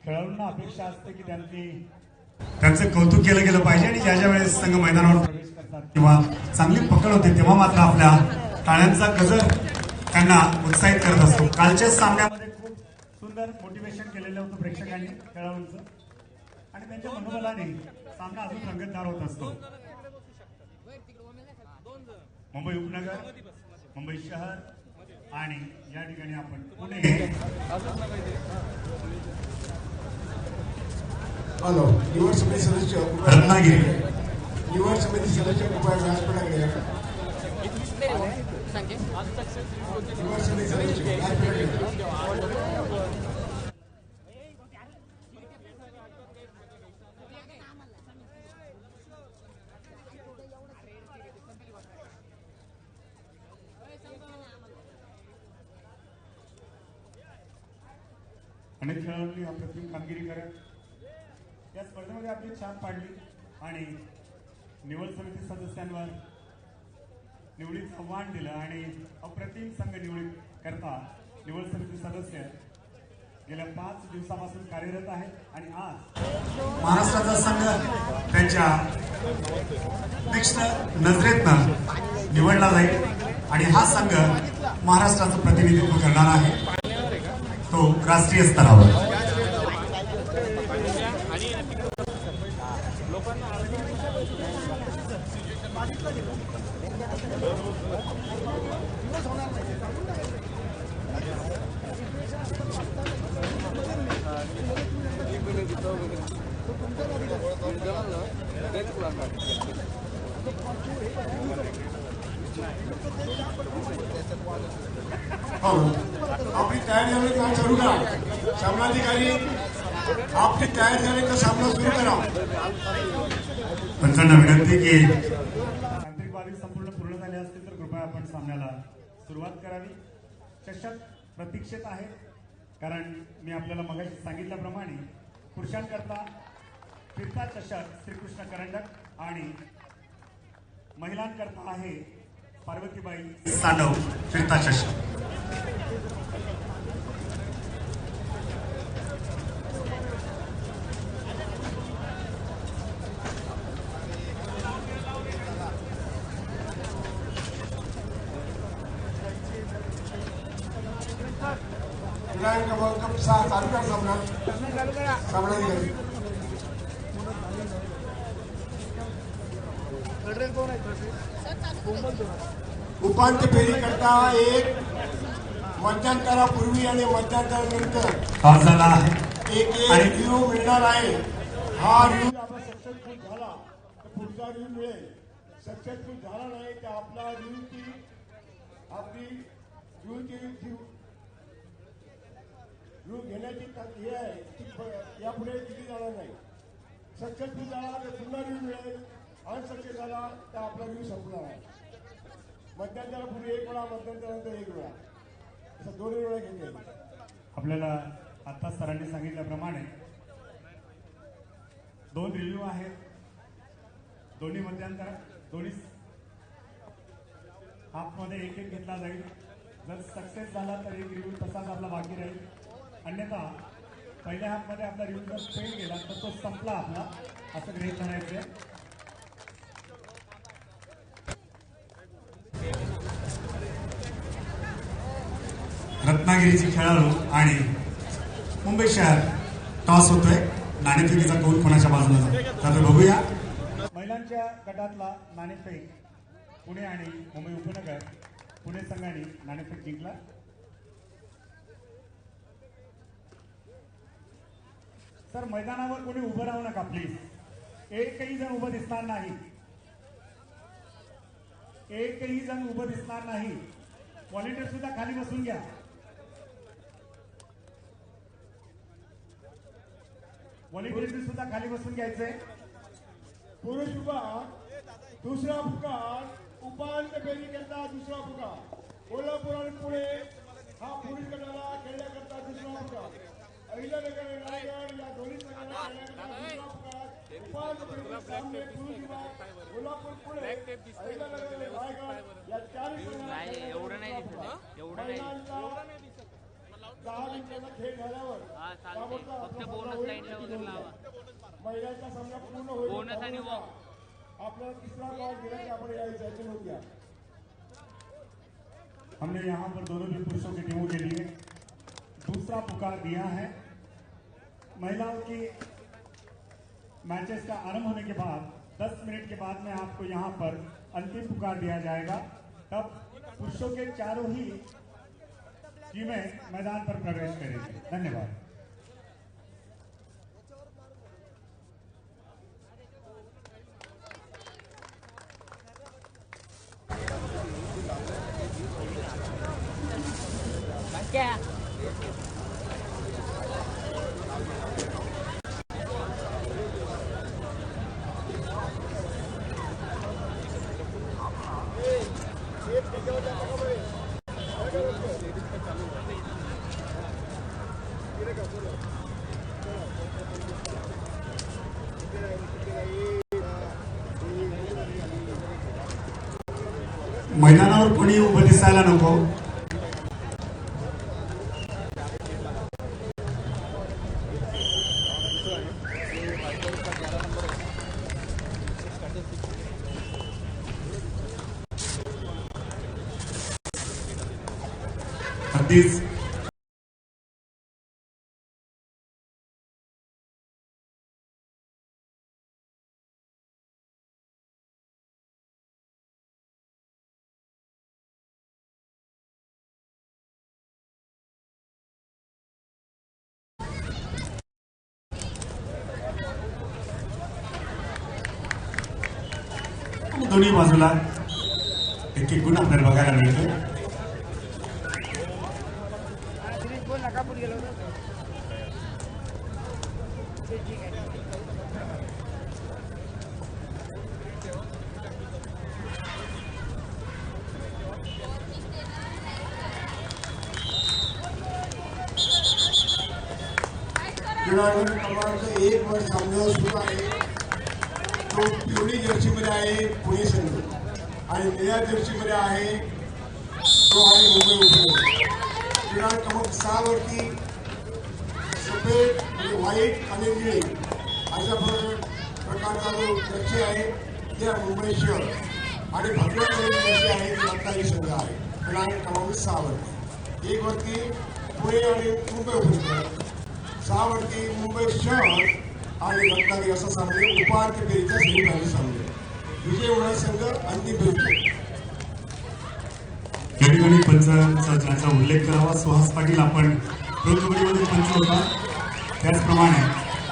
खेळाडूंना अपेक्षा असते की त्यांचं कौतुक केलं गेलं पाहिजे आणि ज्या वेळेस संघ मैदानावर प्रवेश करतात किंवा चांगली पकड होते तेव्हा मात्र आपल्या टाळ्यांचा गजर त्यांना उत्साहित करत असतो. कालच्याच सामन्यामध्ये खूप सुंदर मोटिवेशन केलेलं होतं प्रेक्षकांनी खेळाडूंचं आणि त्यांच्या मनोबलाने सामना अजून रंगतदार होत असतो. मुंबई उपनगर, मुंबई शहर आणि या ठिकाणी आपण पुणे हॅलो निवड समिती सदस्य रत्नागिरी निवड समिती सदस्य कृपया व्यासपीठाकडे या. निवड समिती सदस्य व्यासपीठाकडे अनेक खेळाडूंनी अप्रतिम कामगिरी करत या स्पर्धेमध्ये आपली छाप पाडली आणि निवड समिती सदस्यांवर निवडीचं आव्हान दिलं आणि अप्रतिम संघ निवड करता निवड समिती सदस्य गेल्या 5 दिवसापासून कार्यरत आहेत आणि आज महाराष्ट्राचा संघ त्यांच्या नेक्स्ट नजरेतनं निवडला जाईल आणि हा संघ महाराष्ट्राचं प्रतिनिधित्व करणार आहे तो राष्ट्रीय स्तरावर. आपली तयारी झाली तर सुरू करा. सामनाधिकारी आपली तयारी झाली तर सामना सुरू करा. पंचांना विनंती की तांत्रिक बाबी पूर्ण झाल्या असतील तर कृपया आपण सामन्याला सुरुवात करावी. चषक प्रतीक्षेत आहे कारण मी आपल्याला मगाशी सांगितल्याप्रमाणे पुरुषांकरता फिरता चषक श्रीकृष्ण करंडक आणि महिलांकरता आहे पार्वतीबाई सानव फिरता चषक. क्रमांक 6 चालू करा सामना. सामनाधिकारी उपांत्य फेरी करता एक मध्यांतरापूर्वी आणि मध्यांतरानंतर झाला आहे एक रिव्ह्यू मिळणार आहे. हा रिव्ह्यू आपला सक्सेसफुल झाला तर पुढचा रिव्ह्यू मिळेल. सक्सेसफुल झाला नाही तर आपला आपली रिव्ह्यू घेण्याची हे आहे ती यापुढे दिली जाणार नाही. सक्सेसफुल झाला तर पुन्हा रिव्ह्यू मिळेल. अनसक्सेस झाला तर आपला रिव्ह्यू संपणार आहे. मध्यांतरापूर्वी एक वेळा, मध्यांतरानंतर एक वेळा, असं 2 वेळा घेतले. आपल्याला आता सरांनी सांगितल्याप्रमाणे 2 रिव्ह्यू आहेत. दोन्ही मध्यांतर दोन्ही हाफमध्ये एक घेतला जाईल. जर सक्सेस झाला तर एक रिव्ह्यू तसाच आपला बाकी राहील. अन्यथा पहिल्या हाफमध्ये आपला रिव्ह्यू जर फेल गेला तर तो संपला आपला असं गृहीत धरायचं. रत्नागिरीचे खेळाडू आणि मुंबई शहर टॉस होतोय. नाणेफेकीचा कौल कोणाच्या बाजूला जातो बघूया. महिलांच्या गटातला नाणेफेक पुणे आणि मुंबई उपनगर. पुणे संघाने नाणेफेक जिंकला. सर मैदानावर कोणी उभं राहू नका प्लीज. एकही जण उभं दिसणार नाही. एकही जण उभं दिसणार नाही. व्हॉलेंटियर सुद्धा खाली बसून घ्या. व्हॉलेंटियर सुद्धा खाली बसून घ्यायचंय. पुरुष विभाग दुसरा पुकार उपांत्य फेरी करता दुसरा पुकार. कोल्हापूर आणि पुणे हा पुरुष गटाला खेळण्याकरता दुसरा पुकार. अहिल्यानगर आणि रायगड या दोन्ही संघांना खेळण्याकरता दुसरा पुकार. उपांत्य फेरीचे सामने पुरुष विभाग कोल्हापूर, पुणे, अहिल्यानगर आणि रायगड या 4 संघांना महिलांचा 6 मिनिटाचा खेळ झाल्यावर हा, चालतंय. ताबडतोब फक्त आपला बोनस सामना लाईनला होईल. वगैरे लावा. महिलांचा सामना पूर्ण होईल. बोनस आणि थांबू नका. आपल्याला तिसरा कॉल दिला की आपण यायचं आहे नोट घ्या. हमने यहाँ पर दोनों भी पुरुषों की टीमों के लिए दूसरा पुकार दिया है। महिलाओं की मैचेस का आरंभ होने के बाद 10 मिनट के बाद में आपको यहाँ पर अंतिम पुकार दिया जाएगा। तब पुरुषों के चारों ही टीमें मैदान पर प्रवेश करेंगी। धन्यवाद। क्या मैदानावर कोणी उभं दिसायला नको। अगदीच दोन्ही बाजूला एक एक गुण आपल्याला बघायला मिळतो। क्रीडागट क्रमांक 1 वर सामन्यावर सुरू आहे। तो पिवळी जर्सीमध्ये आहे पुणे संघ आणि निळ्या जर्सीमध्ये आहे तो आहे मुंबई उपनगर। क्रीडागट क्रमांक 6 वरती सफेद म्हणजे व्हाईट आणि निळे अशा प्रकारचा जो जर्सी आहे ते मुंबई शहर आणि भगव्या कलरची जर्सी आहे ती रत्नागिरी संघ आहे। क्रीडागट क्रमांक 6 वरती 1 वरती पुणे आणि मुंबई उपनगर, 6 वरती मुंबई शहर आणि रत्नागिरी असा सामने उपांत्य फेरीचा सेमीफायनल सामने। विजय होणारा संघ अंतिम फेरीत। या ठिकाणी पंचाचा उल्लेख करावा। सुहास पाटील आपण प्रो कबड्डीमध्ये पंच होता, त्याचप्रमाणे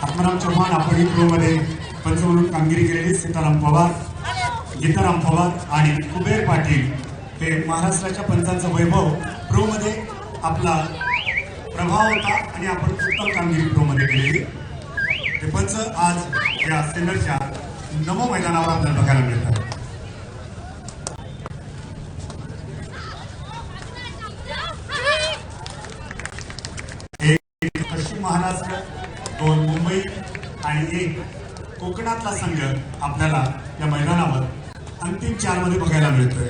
आत्माराम चव्हाण आपण ही प्रोमध्ये पंच म्हणून कामगिरी केलेली। सीताराम पवार, गीताराम पवार आणि कुबेर पाटील हे महाराष्ट्राच्या पंचांचं वैभव प्रोमध्ये आपला प्रभाव होता आणि आपण उत्तम कामगिरी प्रोमध्ये केलेली। ते पंच आज या सेंटरच्या नमो मैदानावर आपल्याला बघायला मिळतात। एक पश्चिम महाराष्ट्र, 2 मुंबई आणि 1 कोकणातला संघ आपल्याला या मैदानावर अंतिम 4 मध्ये बघायला मिळतोय।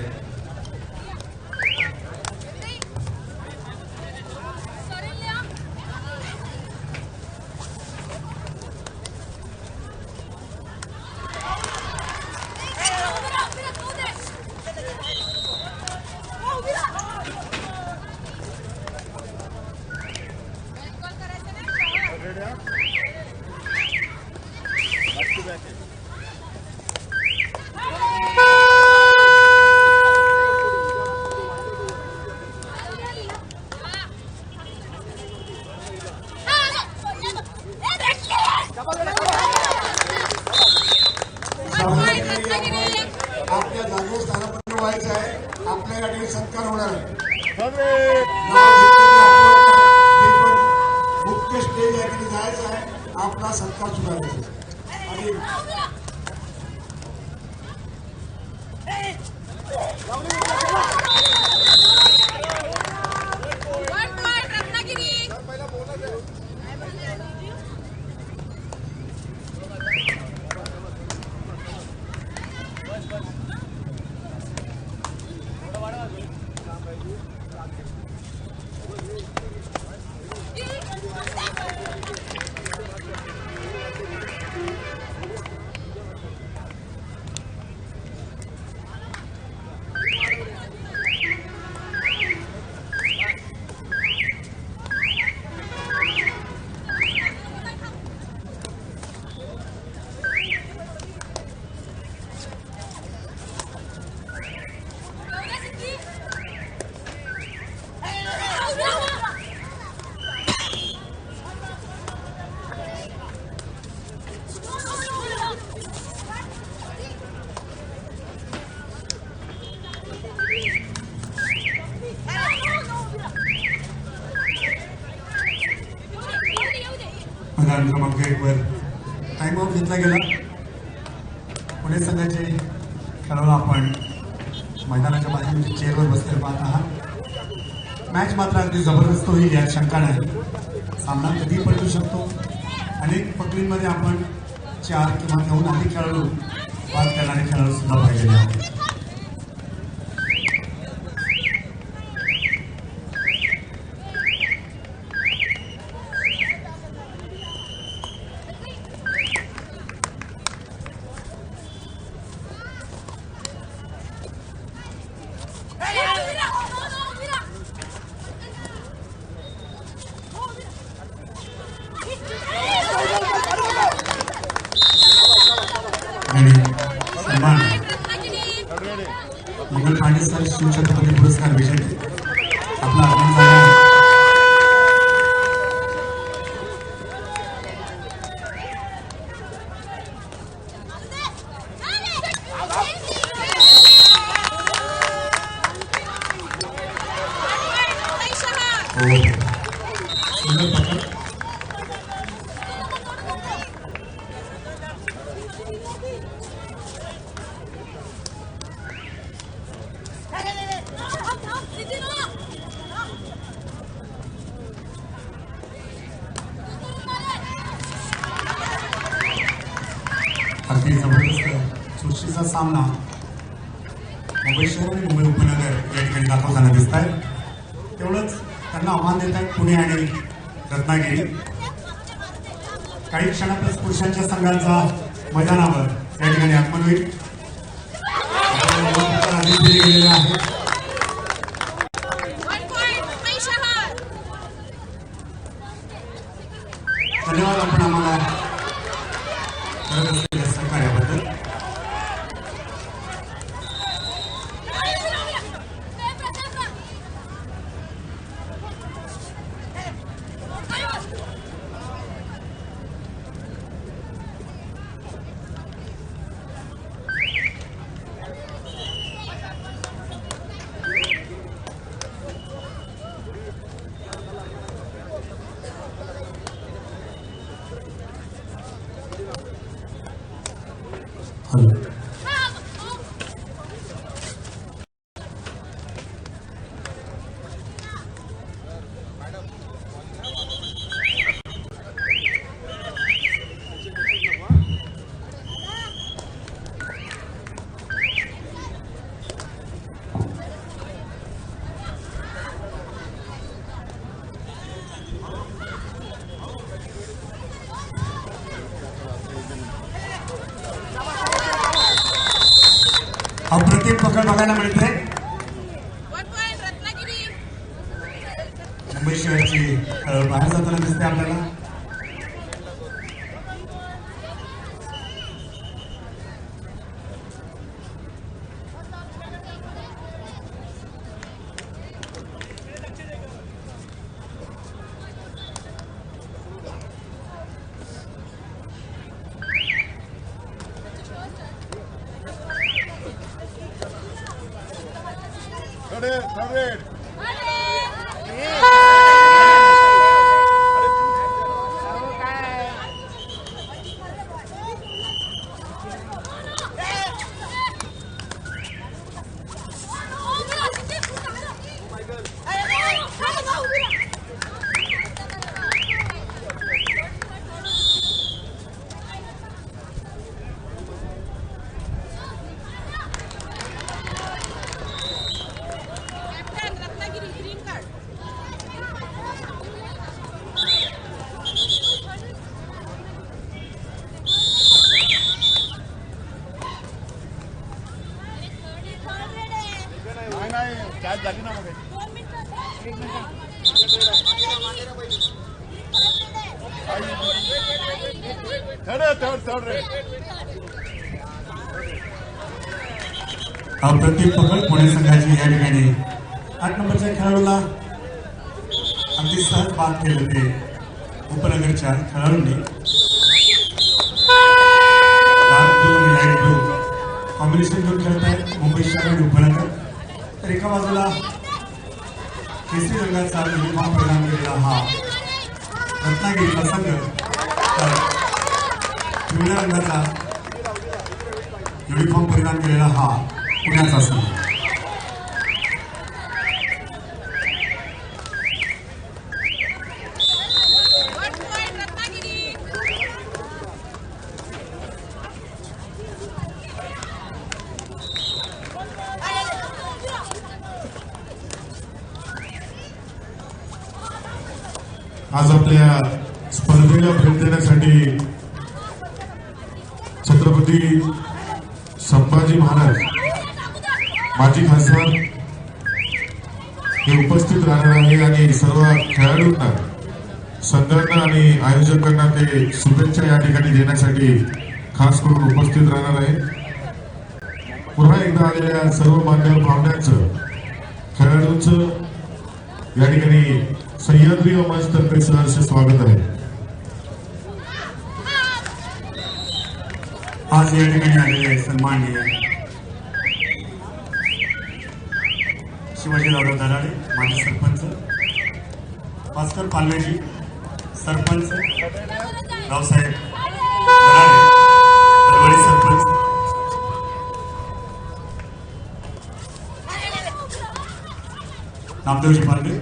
आपल्या जागेवर स्थानापन्न व्हायचं आहे। आपल्या या ठिकाणी सत्कार होणार आहे। मुख्य स्टेज या ठिकाणी जायचं आहे, आपला सत्कार सुरू करायचा आणि मैदान क्रमांक 1 वर टाइम आउट घेतला गेला. पुणे संघाचे खेळाडू आपण मैदानाच्या बाहेर म्हणजे चेअरवर बसलेले पाहत आहात. मॅच मात्र अगदी जबरदस्त होईल यात शंका नाही. सामना कधी पलटू शकतो. अनेक पकडींमध्ये आपण 4 किंवा त्याहून अधिक खेळाडू बाद करणारे खेळाडू सुद्धा पाहिलेले आहेत. सन्मान मुघल पांडे सर शिवछत्रपती पुरस्कार विजेते आपला आगमन झाला. सुंदर पकड. अगदी जबरदस्त चुरशीचा सामना मुंबई शहर आणि मुंबई उपनगर या ठिकाणी दाखवताना दिसत आहे. तेवढंच त्यांना आव्हान देत आहेत पुणे आणि रत्नागिरी. काही क्षणातच पुरुषांच्या संघांचा मैदानावर या ठिकाणी आगमन होईल. आदेश दिले गेलेले आहेत. धन्यवाद आपण आम्हाला करत असलेल्या सहकार्याबद्दल. अप्रतिम पकड बघायला मिळते. मुंबई शहरची बाहेर जाताना दिसते आपल्याला. अप्रतिम पकड पुणे संघाची या ठिकाणी 8 नंबरच्या खेळाडूला अगदी सहज बाद केले ते उपनगरच्या खेळाडूंनी. डार्क ब्लू आणि लाईट ब्लू कॉम्बिनेशन घेऊन खेळत आहेत मुंबई शहर आणि उपनगर. तर एका बाजूला केसरी रंगाचा युनिफॉर्म परिधान केलेला हा रत्नागिरीचा संघ पिवळ्या रंगाचा युनिफॉर्म परिधान केलेला हा पुण्याचा संघ. आज आपल्या स्पर्धेला भेट देण्यासाठी छत्रपती संभाजी महाराज माजी खासदार हे उपस्थित राहणार आहे आणि सर्व खेळाडूंना संघांना आणि आयोजकांना ते शुभेच्छा या ठिकाणी देण्यासाठी खास करून उपस्थित राहणार आहे. पुन्हा एकदा आलेल्या सर्व मान्यवर पाहुण्यांचं खेळाडूंचं या ठिकाणी सह्याद्री समाजतर्फे सहर्ष स्वागत आहे. आज या ठिकाणी आलेले सन्माननीय शिवाजी दादा दराडे माजी सरपंच, भास्कर पालवेजी सरपंच, रावसाहेब दराडे परभणी सरपंच, नामदेवजी पालवे,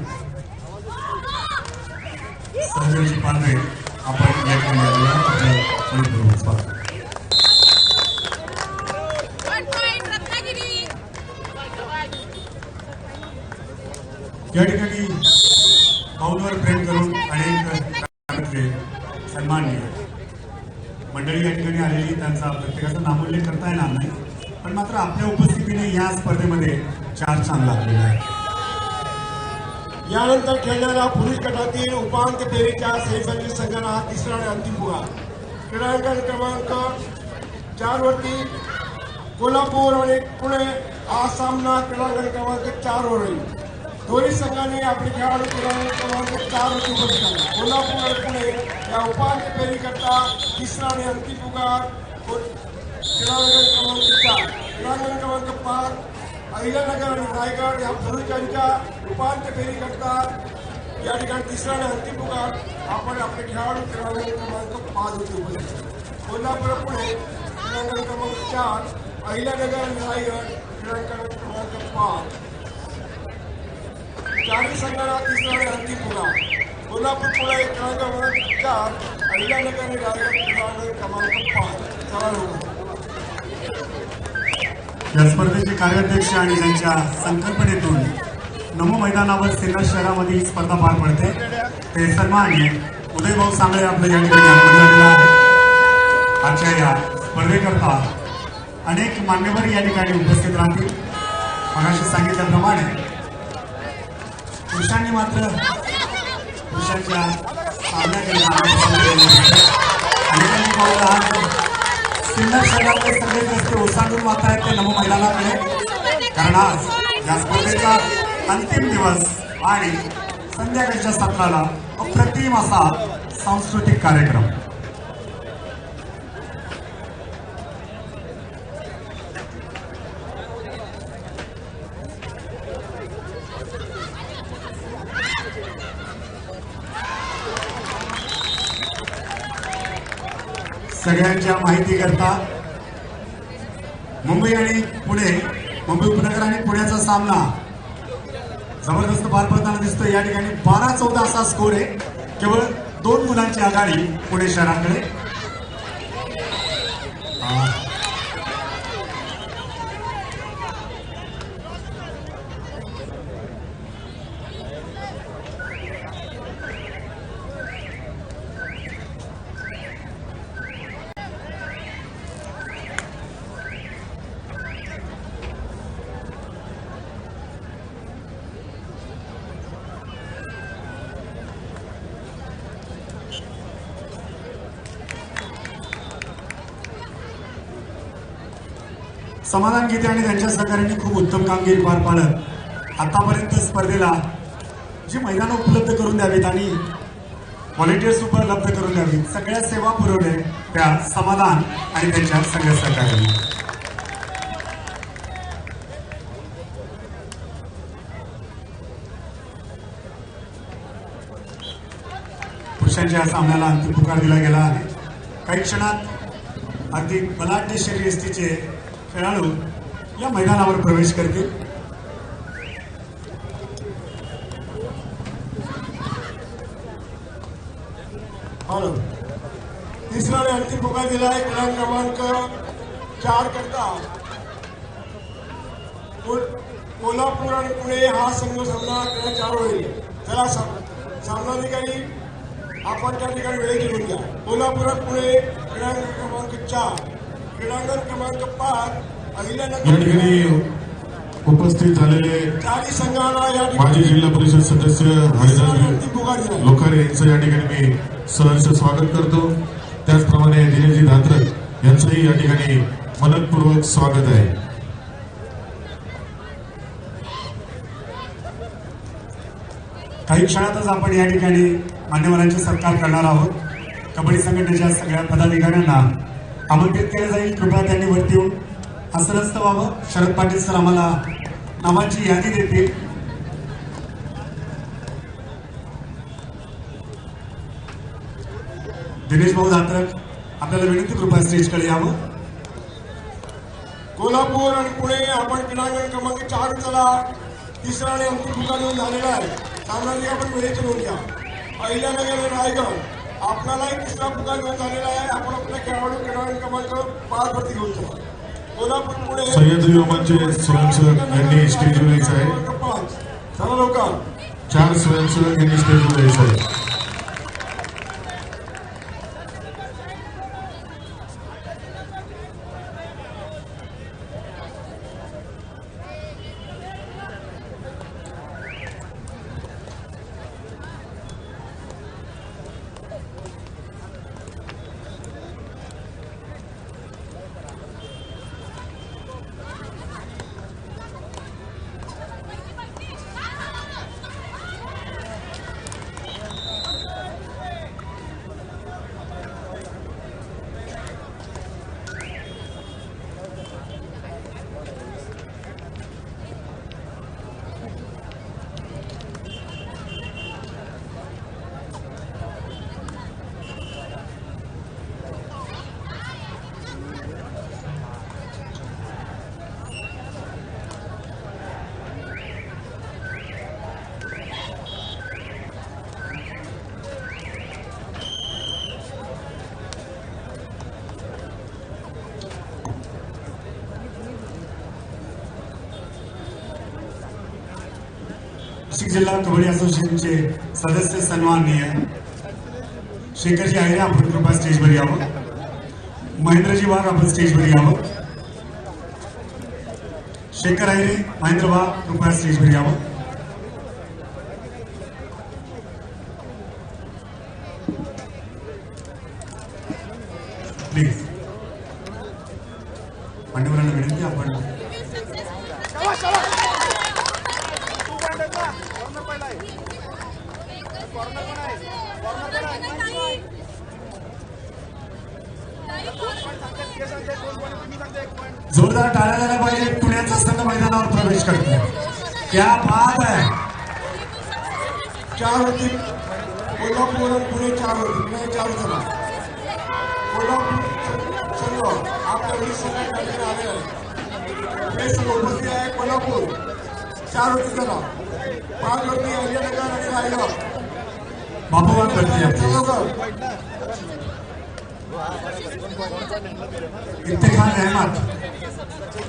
सहदेवजी पालवे आपण या ठिकाणी आलेल्या आपलं मनपूर्वक स्वागत. या ठिकाणी पाऊलवर प्रेम करून अनेक सन्माननीय मंडळी या ठिकाणी आलेली, त्यांचा प्रत्येकाचा नामोल्लेख करता येणार नाही, पण मात्र आपल्या उपस्थितीने या स्पर्धेमध्ये 4 चांद लागलेला आहे. यानंतर खेळणाऱ्या पुरुष गटातील उपांत्य फेरीच्या सेमीफायनल संघाला हा तिसरा आणि अंतिम पुकार. क्रीडांगण क्रमांक 4 वरती कोल्हापूर आणि पुणे हा सामना क्रीडांगण क्रमांक 4 वर होईल. दोन्ही संघांनी आपले खेळाडू क्रीडांगण क्रमांक 4 वरती उपस्थित आहे. कोल्हापूर आणि पुणे या उपांत्य फेरीकरता तिसरा आणि अंतिम पुकार. क्रीडांगण क्रमांक 4 क्रीडांगण क्रमांक 5 अहिल्यानगर आणि रायगड या पुरुषांच्या उपांत्य फेरीकरता या ठिकाणी तिसरा आणि अंतिम पुकार. आपण आपले खेळाडू क्रीडांगण क्रमांक 5 वरती उपस्थित आहे. कोल्हापूर पुणे क्रीडांगण क्रमांक 4 अहिल्यानगर आणि रायगड क्रीडांगण क्रमांक 5. चारही संघाला तिसरा आणि अंतिम पुकार. कोल्हापूर पुणे क्रीडांगण क्रमांक 4 अहिल्यानगर आणि रायगड क्रीडांगण क्रमांक 5. चला लोक. या स्पर्धेचे कार्याध्यक्ष आणि त्यांच्या संकल्पनेतून नमो मैदानावर सिन्नर शहरामध्ये ही स्पर्धा पार पडते. ते सन्माननीय उदयभाऊ सांगळे आपल्या या ठिकाणी आगमन झालेला आहे. आजच्या या स्पर्धेकरता अनेक मान्यवर या ठिकाणी उपस्थित राहतील. मगाशी सांगितल्याप्रमाणे पुरुषांनी मात्र पुरुषांच्या सामन्याकरिता अनेकांनी पावलं आज सिन्नर शहरातले सगळे रस्ते ओसांडून वाहत आहेत ते नमो मैदानाकडे, कारण आज या स्पर्धेचा अंतिम दिवस आणि संध्याकाळच्या सत्राला अप्रतिम असा सांस्कृतिक कार्यक्रम. सगळ्यांच्या माहितीकरता मुंबई आणि पुणे, मुंबई उपनगर आणि पुण्याचा सामना जबरदस्त पार पडताना दिसतोय. या ठिकाणी 12-14 असा स्कोर आहे. केवळ 2 गुणांची आघाडी पुणे शहराकडे. समाधान गीते आणि त्यांच्या सहकार्याने खूप उत्तम कामगिरी पार पाडत आतापर्यंत स्पर्धेला जी मैदानं उपलब्ध करून द्यावीत आणि व्हॉलेंटियर्स उपलब्ध करून द्यावीत, सगळ्या सेवा पुरवल्या त्या समाधान आणि त्यांच्या सगळ्या सहकार्याने. पक्षांच्या या सामन्याला अंतिम पुकार दिला गेला आहे. काही क्षणात अगदी बलाढ्य शर्यतीचे खेळाडू या मैदानावर प्रवेश करतील. तिसरा आणि अंतिम पुकार दिला आहे क्रमांक 4 करता कोल्हापूर आणि पुणे हा संघ सामना क्रमांक 4 होईल. चला सामनाधिकारी आपण त्या ठिकाणी वेळेची घेऊन घ्या. कोल्हापूर आणि पुणे क्रमांक 4 क्रीडांगण क्रमांक 5 या अहिल्यानगर ठिकाणी उपस्थित झालेले चारी संघाला या माजी ठिकाणी जिल्हा परिषद सदस्य हरिदास अंतिम पुकार दिला आहे. लोकारे यांचं या ठिकाणी मी सहर्ष स्वागत करतो. त्याचप्रमाणे दिनेशजी धात्रक यांचंही या ठिकाणी मनपूर्वक स्वागत आहे. काही क्षणातच आपण या ठिकाणी मान्यवरांचे सत्कार करणार आहोत. कबड्डी संघटनेच्या सगळ्या पदाधिकाऱ्यांना आमंत्रित केलं जाईल. कृपया त्यांनी वरती येऊन आसनस्थ व्हावं. शरद पाटील सर आम्हाला नावांची यादी देतील. दिनेश भाऊ धात्रक आपल्याला विनंती, कृपया स्टेजकडे यावं. कोल्हापूर आणि पुणे आपण क्रीडांगण क्रमांक 4 चला. तिसरा आणि अंतिम पुकार नोंद झालेला आहे. सामनाधिकारी आपण वेळेची नोंद घ्या. अहिल्यानगर आणि रायगड आपल्यालाही तिसरा पुकार नोंद झालेला आहे. आपण आपल्या खेळाडू क्रीडांगण क्रमांक 5 वरती घेऊन चला. कोल्हापूर पुणे सह्याद्री रोमांचे स्वयंसेवक यांनी स्टेजवर यायचं आहे. क्रमांक 5 चला लवकर. 4 स्वयंसेवक यांनी स्टेजवर यायचं आहे. नाशिक जिल्हा कबड्डी असोसिएशनचे सदस्य सन्माननीय शेखरजी आहिरे आपण कृपया स्टेजवर यावं. महेंद्रजी वाघ आपण स्टेजवर यावं. शेखर आहिरे, महेंद्र वाघ कृपया स्टेजवर यावं. प्लीज मान्यवरांना विनंती, आपण जोरदार टाळ्या झाल्या पाहिजे. पुण्याचा संघ मैदानावर प्रवेश करतो. क्या बात आहे. 4 होती कोल्हापूर आणि पुणे 4 होती. पुणे 4 चला. कोल्हापूर संघ आपल्या वेळी संघात आले आहे. पुणे संघ उपस्थित आहे. कोल्हापूर 4 होती चला. 5 होती अहिल्यानगर आणि रायगड. बाबूवान करते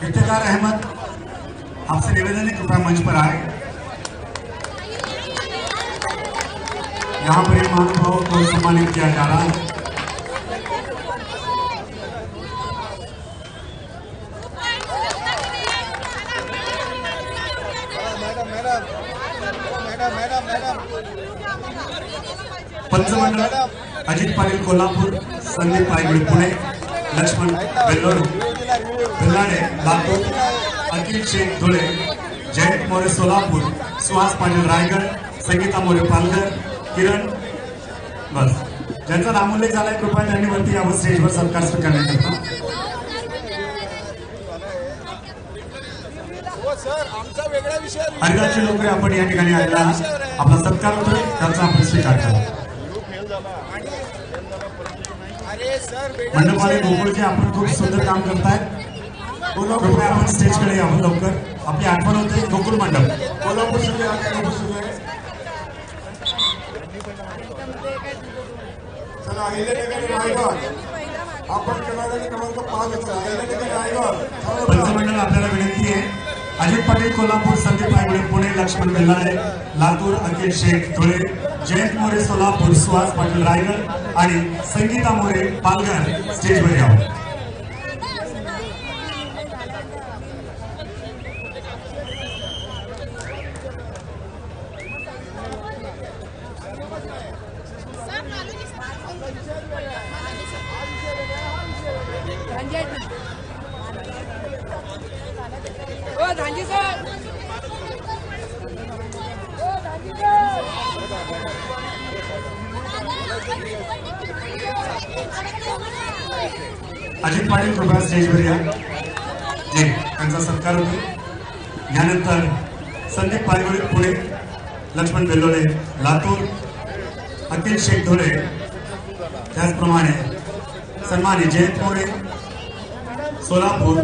इफ्तिखार अहमद आपसे निवेदन है, कृपया मंच पर आए. यहाँ पर इन महानुभावों को सम्मानित किया जा रहा है. पंचमंडळ अजित पाटील कोल्हापूर, संदीप पायगुडे पुणे, लक्ष्मण बेल्लोर बेल्लाडे लातूर, अखिल शेख धुळे, जयंत मोरे सोलापूर, सुहास पाटील रायगड, संगीता मोरे पालघर, किरण बस ज्यांचा नामोल्लेख झालाय कृपया त्यांनी वरती यावं स्टेजवर सत्कार स्वीकारण्याकरता. हरिदासजी लोकरे आपण या ठिकाणी आलेला आपला सत्कार होतोय, त्याचा आपण स्वीकार करा. अरे सर मंडपवाले गोकुळचे आपण खूप सुंदर काम करतायत. कृपया आपण स्टेजकडे यावं लवकर. आपली आठवण होते गोकुळ मंडप. कोल्हापूर सुरू आहे, कोल्हापूर सुरू आहे. चला अहिल्यानगर रायगड आपण क्रमांक 5 होतो. अहिल्यानगर रायगड पंचमंडळ आपल्याला विनंती आहे. अजित पाटील कोल्हापूर, संदीप आयगुडे पुणे, लक्ष्मण बेल्लाळे लातूर, अखिल शेख धुळे, जयंत मोरे सोलापूर, सुहास पाटील रायगड आणि संगीता मोरे पालघर स्टेजवर यावं. ओ धांजी सर ओ धांजी सर अजित पाटील कृपया स्टेजवर या. जे त्यांचा सत्कार होतो. यानंतर संदीप पायगुळे पुणे, लक्ष्मण बेल्लोळे लातूर, अखिल शेख धुळे, त्याचप्रमाणे सन्मानी जयंत मोरे सोलापूर,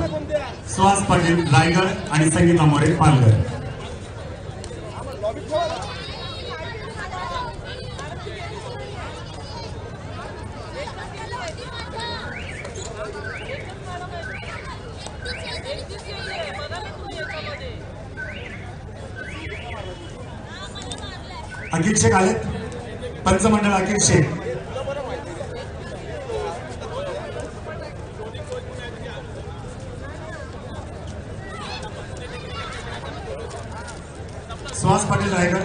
सुहास पाटील रायगड आणि संगीता मोरे पालघर. अखिल शेख आलेत. पंचमंडळ अखिल शेख. सुहास पाटील रायगड.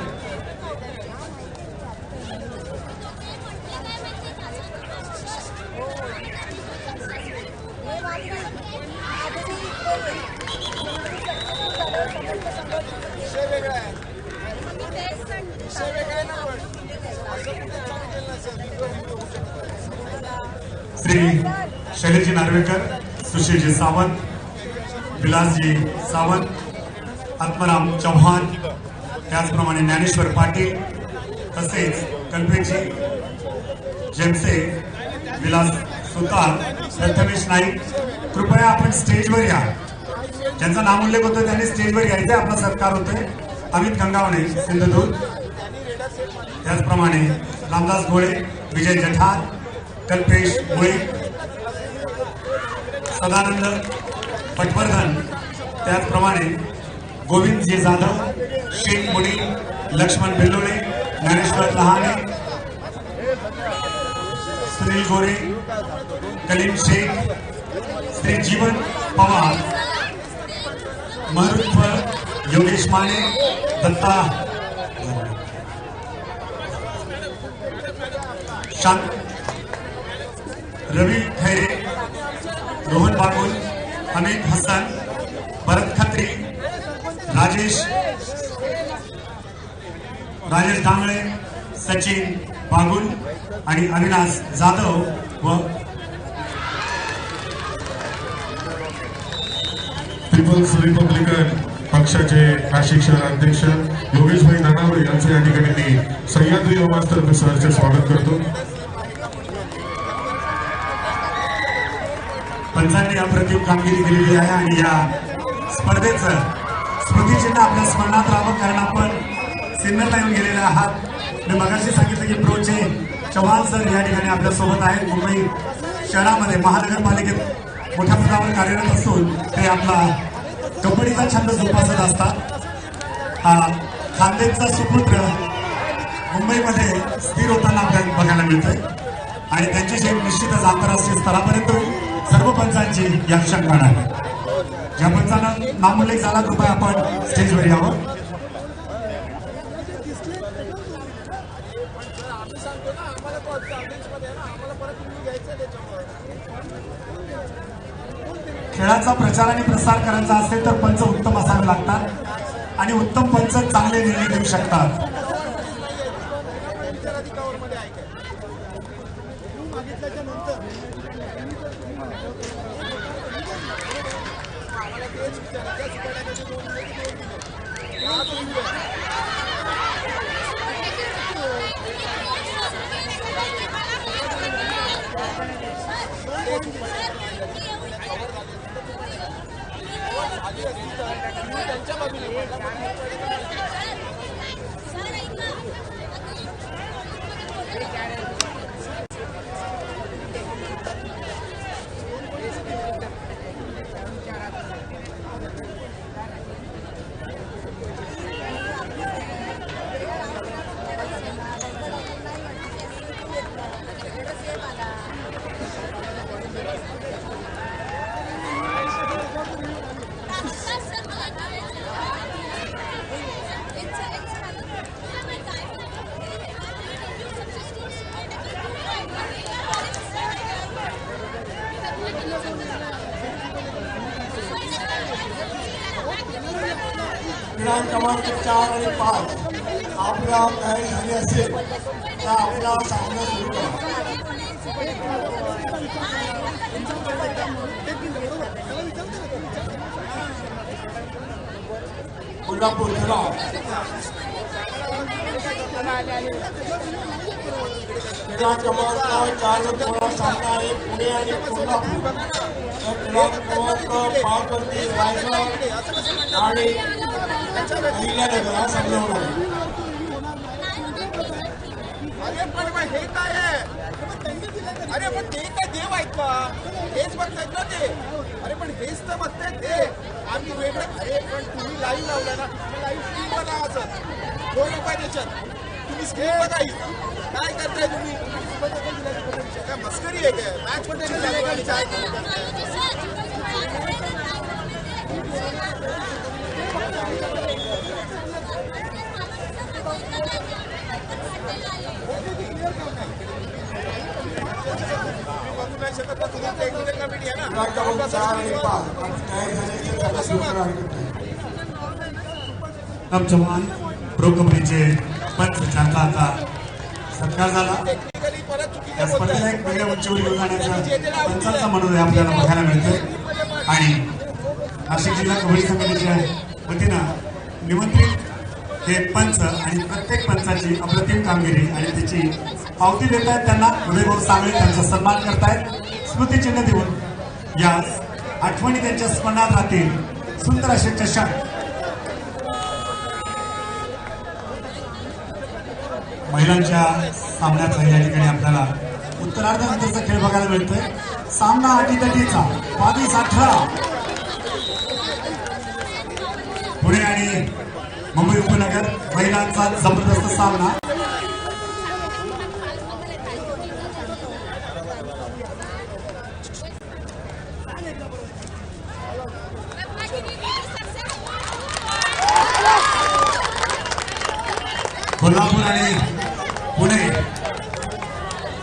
विषय वेगळा आहे विषय वेगळा आहे ना पण असं कुठे चालू केलं ना सर. श्री शैलेजी नार्वेकर, सुशीलजी सावंत, विलासजी सावंत, आत्माराम चव्हाण, त्याचप्रमाणे ज्ञानेश्वर पाटील, तसेच कल्पेशजी जेमसे, विलास सुतार, प्रथमेश नाईक. कृपया आपण स्टेजवर या. ज्यांचा नामोल्लेख होतो त्यांनी स्टेजवर यायचे. आपला सत्कार होतोय. अमित गंगावणे सिंधुदुर्ग, त्याचप्रमाणे रामदास गोळे, विजय जठार, कल्पेश मुळे, सदानंद पटवर्धन, त्याचप्रमाणे गोविंदजी जाधव, शेख मुनी, लक्ष्मण बेल्लोळे, ज्ञानेश्वर लहाने, सुनील गोरे, कलीम शेख, श्री जीवन पवार, महरुद्र योगेश माने, दत्ता शांत, रवी खैरे, रोहन बागुल, हमीद हसन, भरत खत्री, राजेश डांगळे, सचिन बागुल आणि अविनाश जाधव व पीपल्स रिपब्लिकन पक्षाचे नाशिक शहर अध्यक्ष योगेशभाई नानावरे यांचे या ठिकाणी मी सह्याद्री मास्तर सहर्ष स्वागत करतो. पंचांनी अप्रतिम कामगिरी केलेली आहे आणि या स्पर्धेचं स्मृतिचिन्ह आपल्या स्मरणात राहावं, कारण आपण सिन्नरला येऊन गेलेले आहात. मी मगाशी सांगितलं की प्रोचे चव्हाण सर या ठिकाणी आपल्या सोबत आहेत. मुंबई शहरामध्ये महानगरपालिकेत मोठ्या पदावर कार्यरत असून ते आपला कबड्डीचा छंद जोपासत असतात. हा खानदेशचा सुपुत्र मुंबईमध्ये स्थिर होताना आपल्याला बघायला मिळतोय आणि त्यांची शेत निश्चितच आंतरराष्ट्रीय स्तरापर्यंत सर्व पंचांची या शंका आहे. ज्या पंचांना नामोल्लेख झाला कृपया आपण स्टेजवर यावं. आम्ही सांगतो ना आम्हाला तो ऑडियन्समध्ये आहे ना आम्हाला परत तुम्ही घ्यायचं त्याच्यामुळे. खेळाचा प्रचार आणि प्रसार करायचा असेल तर पंच उत्तम असावे लागतात आणि उत्तम पंच चांगले निर्णय घेऊ शकतात. अधिकावरमध्ये आहे काय मागितल्याच्या नंतर आम्हाला तेच विचार त्या सुधारण्याचे 2 दिले. त्यांच्या बाजूने क्रमांक 4 आणि 5 आपला तयारी झाली असेल तर आपला सामना सुरू करा. कोल्हापूर चला क्रमांक 4 चा सामना आहे पुणे आणि कोल्हापूर. क्रमांक 5 वरती रायगड आणि अहिल्यानगर हा सामना होणार आहे. अरे पण मग हे काय आहे? अरे पण ते काय देव आहेत का? हेच बघतायत ना ते. अरे पण हेच तर बघतायत ते. आम्ही वेगळं. अरे पण तुम्ही लाईव्ह लावला ना, लाईव्ह स्क्रीन बघा असं. ₹2 त्याच्यात तुम्ही स्क्रीन बघा ही. काय करताय तुम्ही? काय मस्करी आहे काय? मॅच मध्ये नवजवान प्रो कबड्डीचे पंच ज्यांचा आता सत्कार झाला. या स्पर्धेला एक वेगळ्या उंचीवर घेऊन जाण्याचा पंचांचा मनोदय आपल्याला बघायला मिळतोय. आणि नाशिक जिल्हा कबड्डी समितीच्या वतीनं निमंत्रित हे पंच आणि प्रत्येक पंचाची अप्रतिम कामगिरी आणि त्याची पावती देत आहेत. त्यांना उदयभाऊ सांगळे त्यांचा सन्मान करतायत. स्मृतिचिन्ह देऊन या आठवणी त्यांच्या स्मरणात राहतील. सुंदर असे चषक महिलांच्या सामन्याचा या ठिकाणी आपल्याला उत्तरार्धानंतरचा खेळ बघायला मिळतोय. सामना अटीतटीचा 22-18 पुणे आणि मुंबई उपनगर महिलांचा जबरदस्त सामना. कोल्हापूर आणि पुणे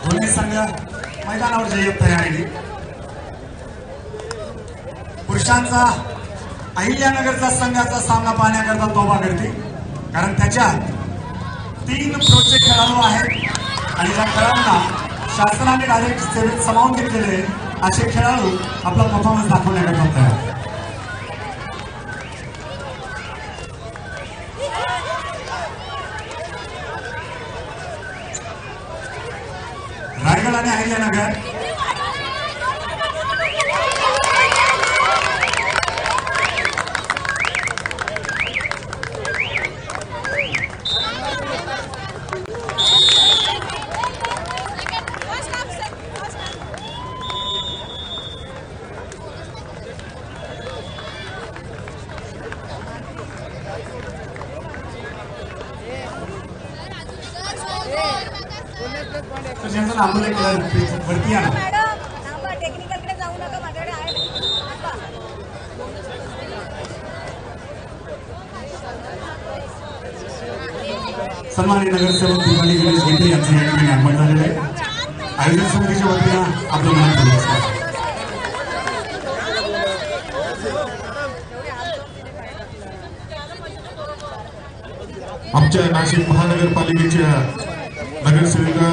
दोन्ही संघ मैदानावर जय्यत तयारी. पुरुषांचा अहिल्यानगरचा संघाचा सामना पाहण्याकरता तोबा करते, कारण त्याच्यात 3 प्रोचे खेळाडू आहेत आणि या खेळाडूंना शासनाने डायरेक्ट सेवेत सामावून घेतलेले असे खेळाडू आपला परफॉर्मन्स दाखवण्याकरता तयार. रायगड आणि अहिल्यानगर ज्यांचं नामोल्लेख केला वरती या ना. टेक्निकलकडे जाऊ नका, माझ्याकडे आहे. सन्माननीय नगरसेवक दीपाली गणेश घेते यांचं या ठिकाणी आगमन झालेलं आहे. आयोजन समितीच्या वतीनं आपलं मनपूर्वक नमस्कार. आमच्या नाशिक महानगरपालिकेच्या नगरसेविका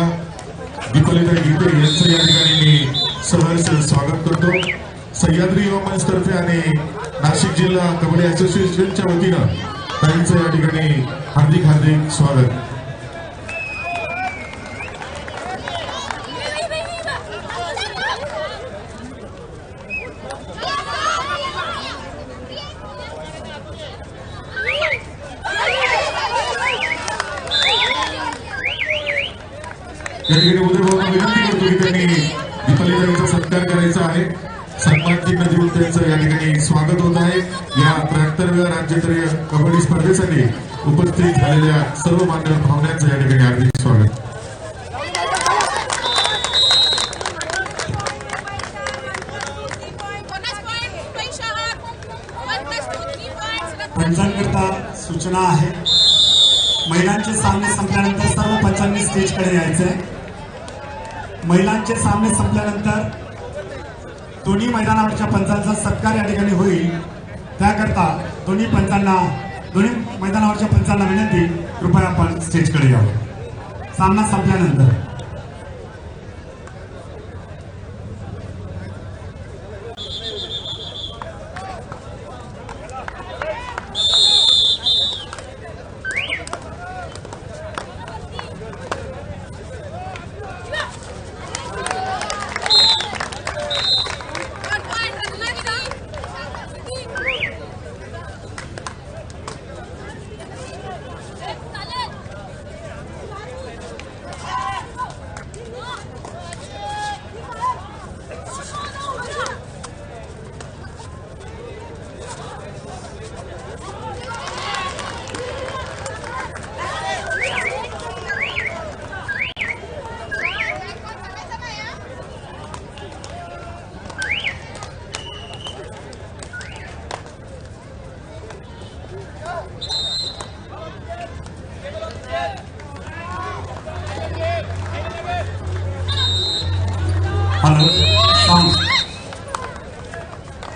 दीपालीताई गीते यांचं या ठिकाणी मी सहर्ष स्वागत करतो. सह्याद्री युवा मंचतर्फे आणि नाशिक जिल्हा कबड्डी असोसिएशनच्या वतीनं ताईंचं या ठिकाणी हार्दिक हार्दिक स्वागत. या ठिकाणी उदयभाऊंना विनंती करतो की त्यांनी दीपालीताईंचा सत्कार करायचा आहे. सन्मान चिन्ह देऊन त्यांचं या ठिकाणी स्वागत होत आहे. या 73व्या राज्यस्तरीय कबड्डी स्पर्धेसाठी उपस्थित झालेल्या सर्व मान्यवर पाहुण्यांचं या ठिकाणी हार्दिक स्वागत. पंचांकरता सूचना आहे. महिलांचे सामने संपल्यानंतर सर्व पंचांनी स्टेजकडे यायचंय. महिलांचे सामने संपल्यानंतर दोन्ही मैदानावरच्या पंचांचा सत्कार या ठिकाणी होईल. त्याकरता दोन्ही मैदानावरच्या पंचांना विनंती, कृपया आपण स्टेजकडे यावं सामना संपल्यानंतर.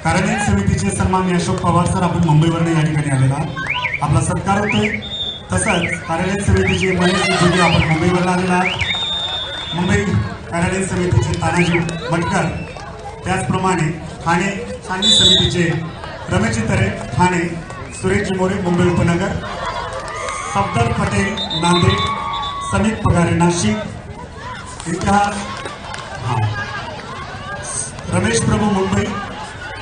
कार्यालय समितीचे सन्माननीय अशोक पवार सर, आपण मुंबईवरून या ठिकाणी आलेला आपला सत्कार होतोय. तसंच कार्यालय समितीचे महेश जोगी आपण मुंबईवरून आलेला. मुंबई कार्यालय समितीचे तानाजी मटकर, त्याचप्रमाणे ठाणे स्थानिक समितीचे रमेश तरे ठाणे, सुरेश मोरे मुंबई उपनगर, सफदर पटेल नांदेड, समित पगारे नाशिक, इतिहास रमेश प्रभू मुंबई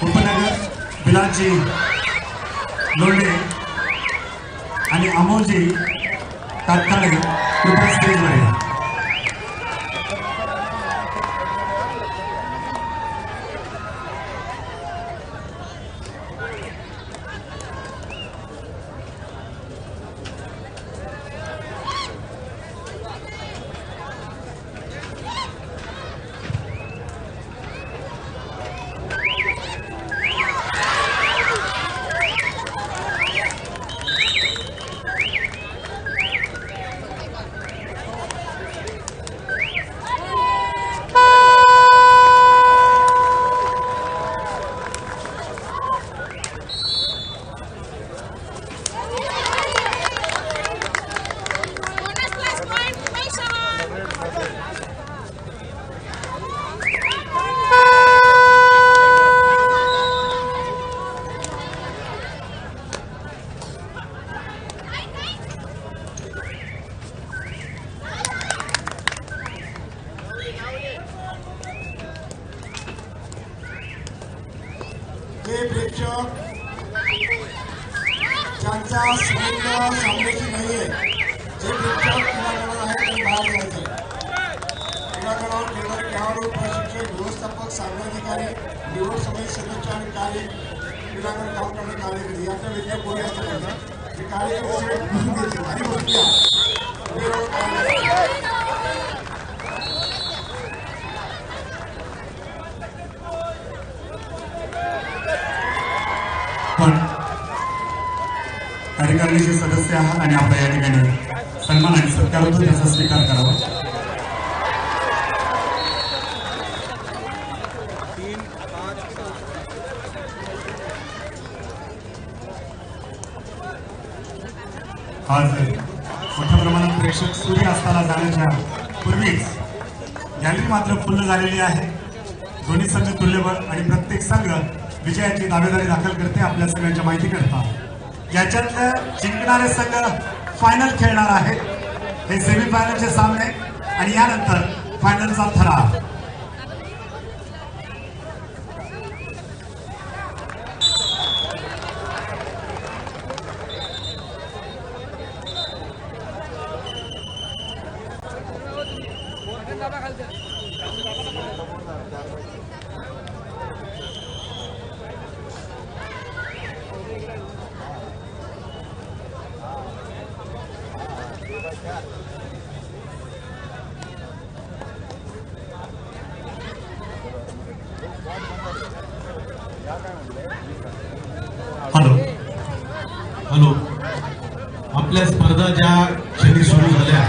उपनगर, बिलाजी लोंढे आणि अमोलजी कातकाळे कृपया स्टेजवर या. हे प्रेक्षक ज्यांचा संबंध सामन्याशी नाहीये, जे प्रेक्षक क्रीडागृहात आहेत ते बाहेर जायचे. क्रीडागृहावर खेळणारे खेळाडू, प्रशिक्षक, व्यवस्थापक, सामाजिकारी, निवड समिती सदस्य आणि क्रीडागृह काम करणारे कार्यकर्ते यांच्या वेगळ्या कोणी असतात. हे कार्यकर्ते आणि गोष्टी पण कार्यकारिणीचे सदस्य आहात आणि आपल्या या ठिकाणी सन्मान आणि सत्कार होतो, त्याचा स्वीकार करावा. आज मोठ्या प्रमाणात प्रेक्षक सूर्यास्ताला जाण्याच्या पूर्वीच गॅलरी मात्र फुल्ल झालेली आहे. दोन्ही संघ तुल्यबळ आणि प्रत्येक संघ विजयाची दावेदारी दाखल करते. आपल्या सगळ्यांच्या माहिती करता याच्यातले जिंकणारे संघ फायनल खेळणार आहेत. हे सेमीफायनलचे सामने आणि यानंतर फायनलचा थरा. हॅलो हॅलो आपल्या स्पर्धा ज्या क्षणी सुरू झाल्या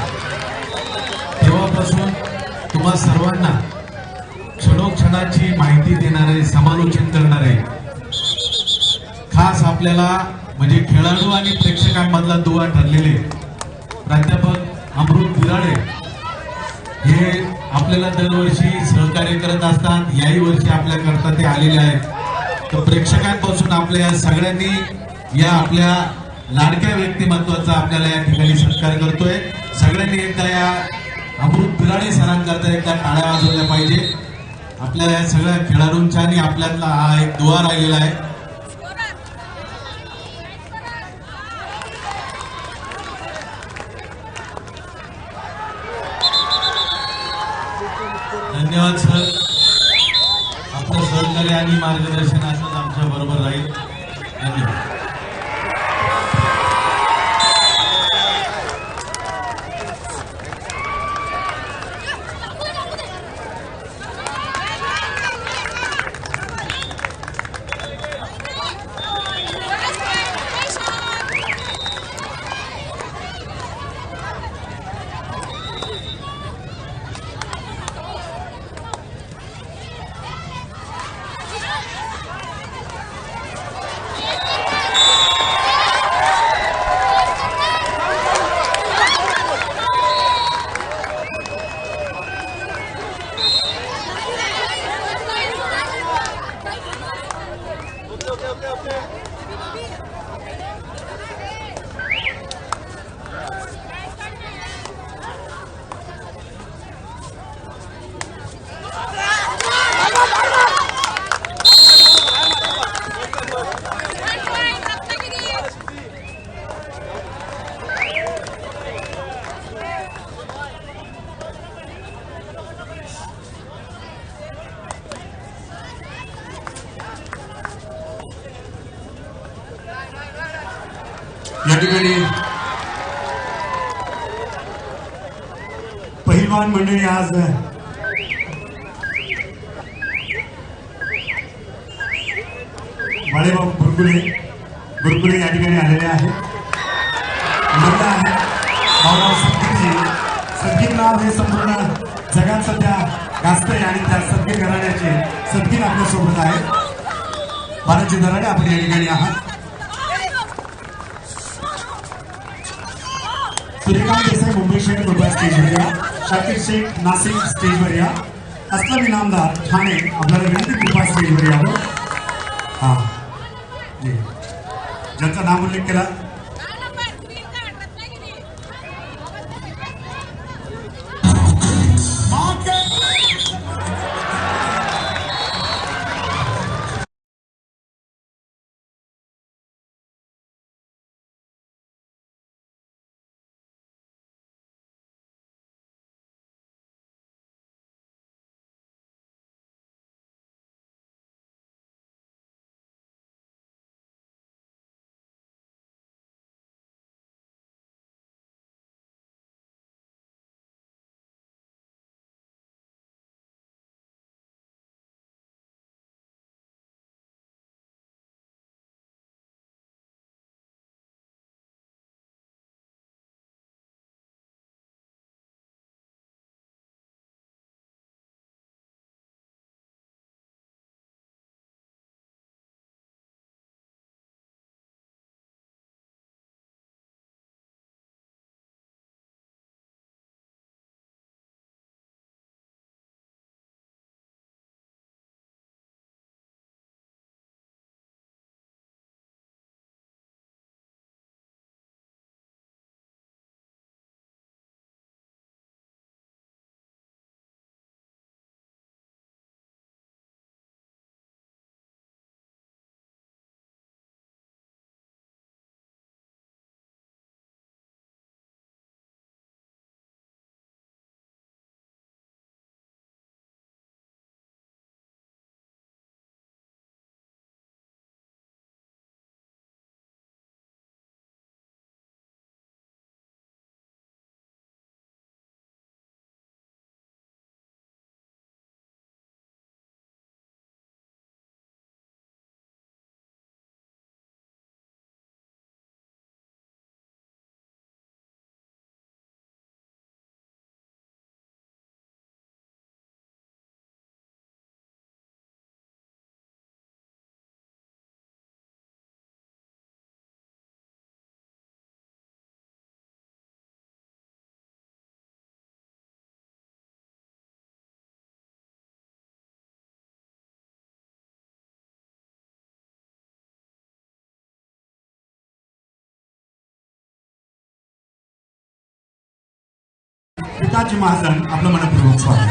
तेव्हापासून तुम्हा सर्वांना क्षणोक्षणाची माहिती देणारे समालोचन करणारे खास आपल्याला म्हणजे खेळाडू आणि प्रेक्षकांमधला दुवा ठरलेले प्राध्यापक अमृत बिराडे हे आपल्याला दरवर्षी सहकार्य करत असतात. याही वर्षी आपल्याकरता ते आलेले आहेत. तर प्रेक्षकांपासून आपल्या सगळ्यांनी या आपल्या लाडक्या व्यक्तिमत्वाचा आपल्याला या ठिकाणी सत्कार करतोय. सगळ्यांनी एकदा या अमृत बिराडे सरांकरता एकदा टाळ्या वाजवल्या पाहिजे. आपल्या या सगळ्या खेळाडूंचा आणि आपल्यातला हा एक दुवा राहिलेला आहे. धन्यवाद सर. आपलं सहकार्य आणि मार्गदर्शन असंच आमच्या बरोबर राहील. धन्यवाद. या ठिकाणी पहिलवान मंडळी आज बाळेबाब गुरकुले या ठिकाणी आलेले आहेत. मुलगा आहे भाऊराव सदगीरजी. सदगीर नाव हे संपूर्ण जगात सध्या गाजतंय आणि त्या सदगीर घराण्याचे सदगीर आपल्यासोबत आहेत. भारतजी दराडे आपण या ठिकाणी आहात. सूर्यकांत देसाई मुंबई शहर कृपया स्टेजवर या. शाकीर शेख नाशिक स्टेजवर या. असलम इनामदार ठाणे आपल्याला विनंती कृपया स्टेजवर यावं. हा जी ज्यांचा नाम उल्लेख केला पिताजी महाजन आपलं मनपूर्वक स्वागत.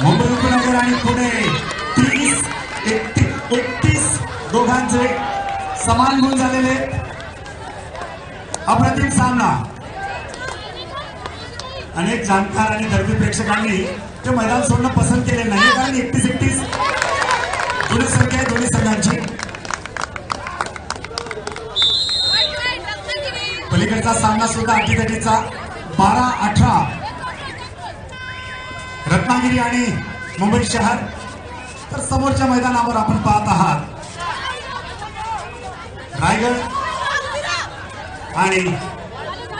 मुंबई उपनगर आणि पुणे 30-31 दोघांचे समान गुण झालेले. अप्रतिम सामना. अनेक जाणकार आणि दर्दी प्रेक्षकांनी ते मैदान सोडणं पसंत केले नाही, कारण 31 जुनी संख्या आहे दोन्ही संघांची. पलीकडचा सामना सुद्धा अटीतटीचा 12-18 रत्नागिरी आणि मुंबई शहर. तर समोरच्या मैदानावर आपण पाहत आहात रायगड आणि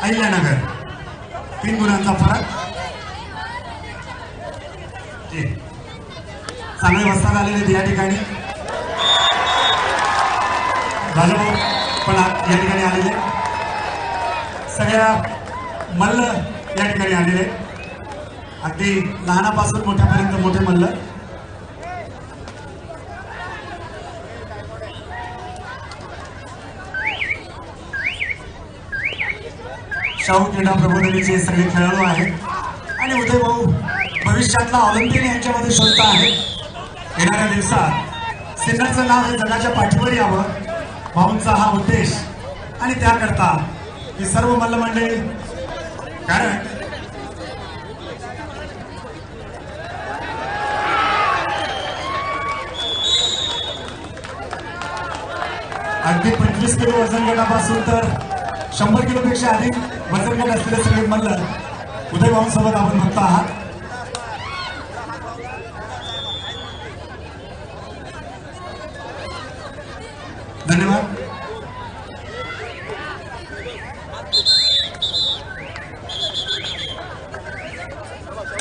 अहिल्यानगर. 3 गुणांचा फरक. चांगले वस्ताद आलेले या ठिकाणी. राजाभाऊ पण या ठिकाणी आलेले. सगळ्या मल्ल या ठिकाणी आलेले. अगदी लहानापासून मोठ्यापर्यंत मोठे मल्ल. शाहू क्रीडा प्रबोधिनीचे सगळे खेळाडू आहेत आणि उदय भाऊ भविष्यातला ऑलिम्पिक यांच्यामध्ये शोधता आहे. येणाऱ्या दिवसात सिन्नरचं नाव हे जगाच्या पाठीवर यावं, भाऊंचा हा उद्देश. आणि त्याकरता ही सर्व मल्ल मंडळी, कारण अगदी 25 किलो वजन गटापासून तर 100 किलोपेक्षा अधिक वजन गट असलेले सगळे मल्ल उदय भाऊंसोबत आपण बघतो आहात. धन्यवाद.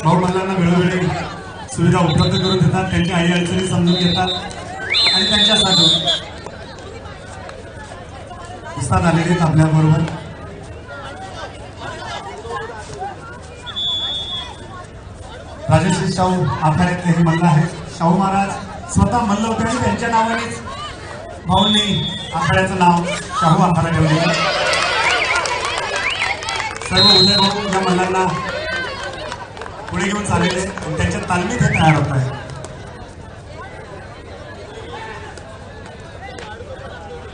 भाऊ मल्लांना वेळोवेळी सुविधा उपलब्ध करून देतात, त्यांच्या आई अडचणी समजून घेतात आणि त्यांच्यासाठी उस्ताद आलेले आहेत आपल्या बरोबर. राजश्री शाहू आखाड्यातले हे मल्ल आहेत. शाहू महाराज स्वतः मल्ल होते आणि त्यांच्या नावानेच भाऊंनी आखाड्याचं नाव शाहू आखाडा ठेवलेलं. सर्व उदय भाऊ या मल्लांना पुढे घेऊन चाललेले आणि त्यांच्या तालमीत हे तयार होत आहे.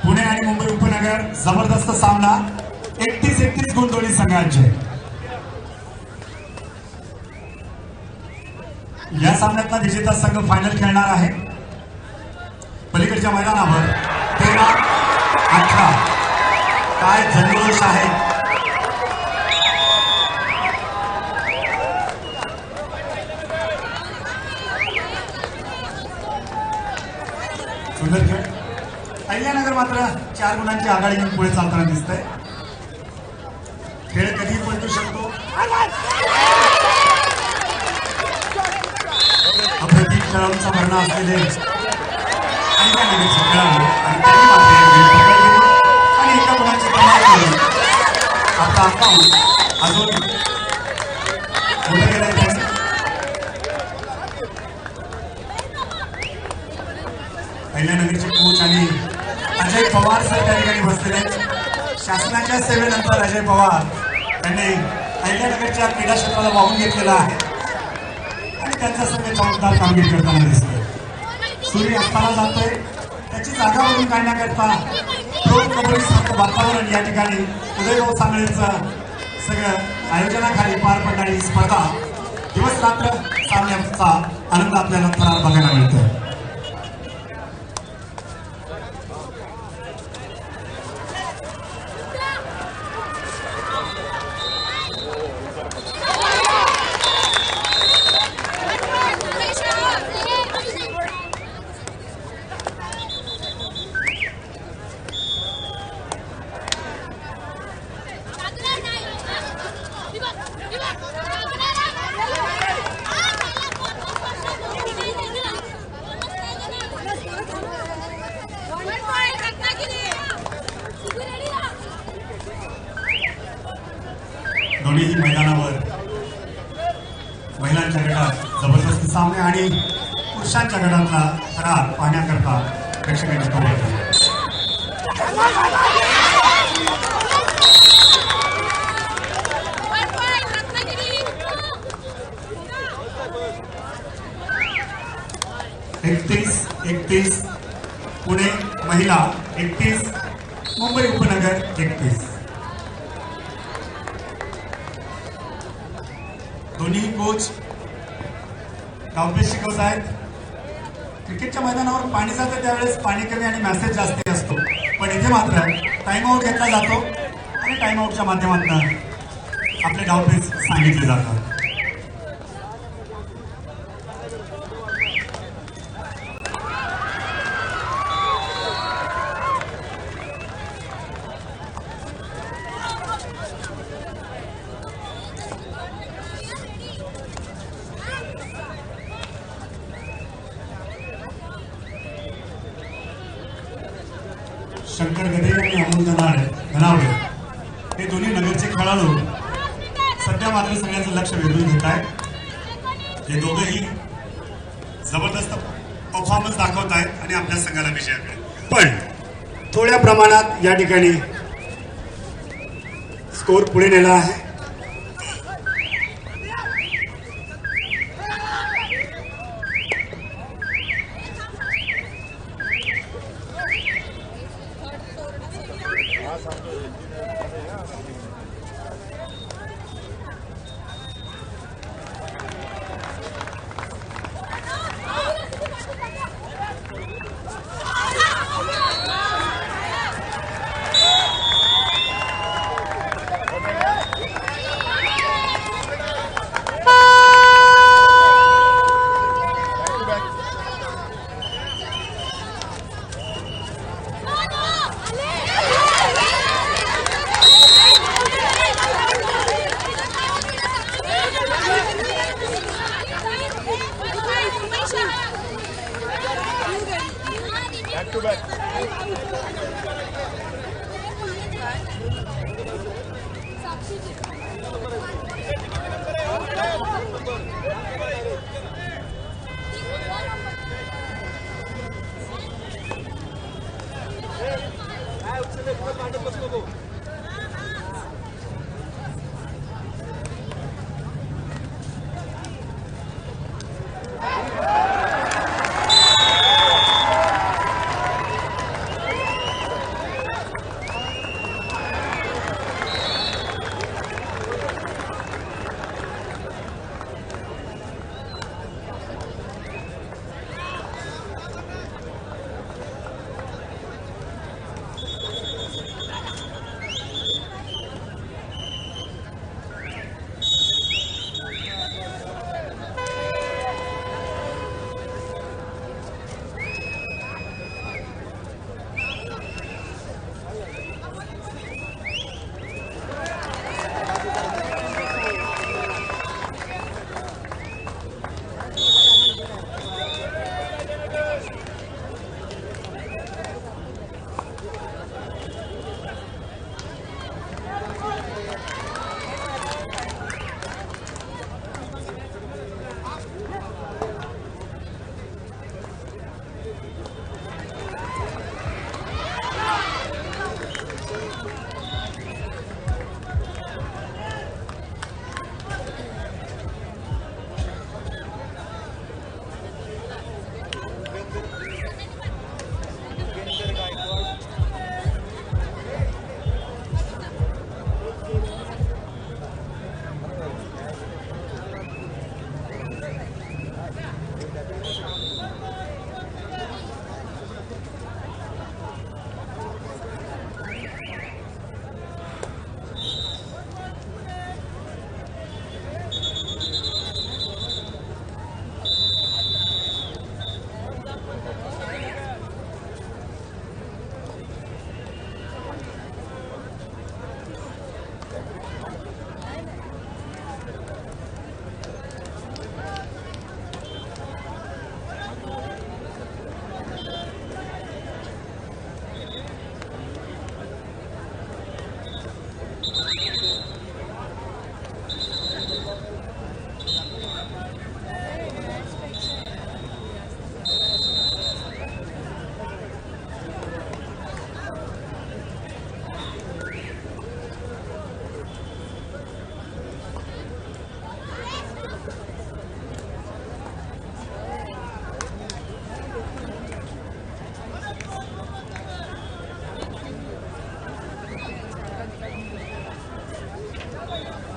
पुणे आणि मुंबई उपनगर जबरदस्त सामना. 31-31 गुण दोन्ही संघांचे. या सामन्यातला विजेता संघ फायनल खेळणार आहे. पलीकडच्या मैदानावर 13-18 काय जल्लोष आहे. सुंदर खेळ. अहिल्यानगर मात्र 4 गुणांची आघाडी घेऊन पुढे चालताना दिसतंय. खेळ कधी पलटू शकतो. अप्रतिम खेळाडूंचा भरणा असलेले अहिल्यानगरचे खेळाडू आणि त्यांनी मात्र आणि एका गुणाची कमाल केली. आता अकाउंट अजून मोठं केलं त्यांनी. अहिल्यानगरचे कोच आणि अजय पवार सर त्या ठिकाणी बसलेले. शासनाच्या सेवेनंतर अजय पवार त्यांनी अहिल्यानगरच्या क्रीडा क्षेत्राला वाहून घेतलेला आहे आणि त्यांच्या संघ चमकदार कामगिरी करताना दिसतोय. सूर्य अस्ताला जातोय, त्याची जागा भरून काढण्याकरता प्रो कबड्डी वातावरण या ठिकाणी उदयभाऊ सांगळेंचं सगळं आयोजनाखाली पार पडणारी ही स्पर्धा दिवस रात्र सामन्याचा आनंद आपल्याला थरार बघायला मिळतोय. दोन्ही मैदानावर महिलांच्या गटात जबरदस्त सामने आणि पुरुषांच्या गटातला थरार पाहण्याकरता प्रेक्षकांची खबर. एकतीस 31 पुणे महिला 31 मुंबई उपनगर 31. दोन्ही कोच डावपेच शिकवत आहेत. क्रिकेटच्या मैदानावर पाणी जातं त्यावेळेस पाणी कमी आणि मॅसेज जास्ती असतो, पण इथे मात्र टाइम आउट घेतला जातो आणि टाइम आउटच्या माध्यमातून आपले डावपेच सांगितले जातात. शंकर गदे आणि अमोल धनावडे हे दोन्ही नगरचे खेळाडू सध्या मात्र सगळ्यांचं लक्ष वेधून घेत आहेत. हे दोघंही जबरदस्त परफॉर्मन्स दाखवत आहेत आणि आपल्या संघाला विजयाकडे, पण थोड्या प्रमाणात या ठिकाणी स्कोर पुढे नेला आहे. Back to back.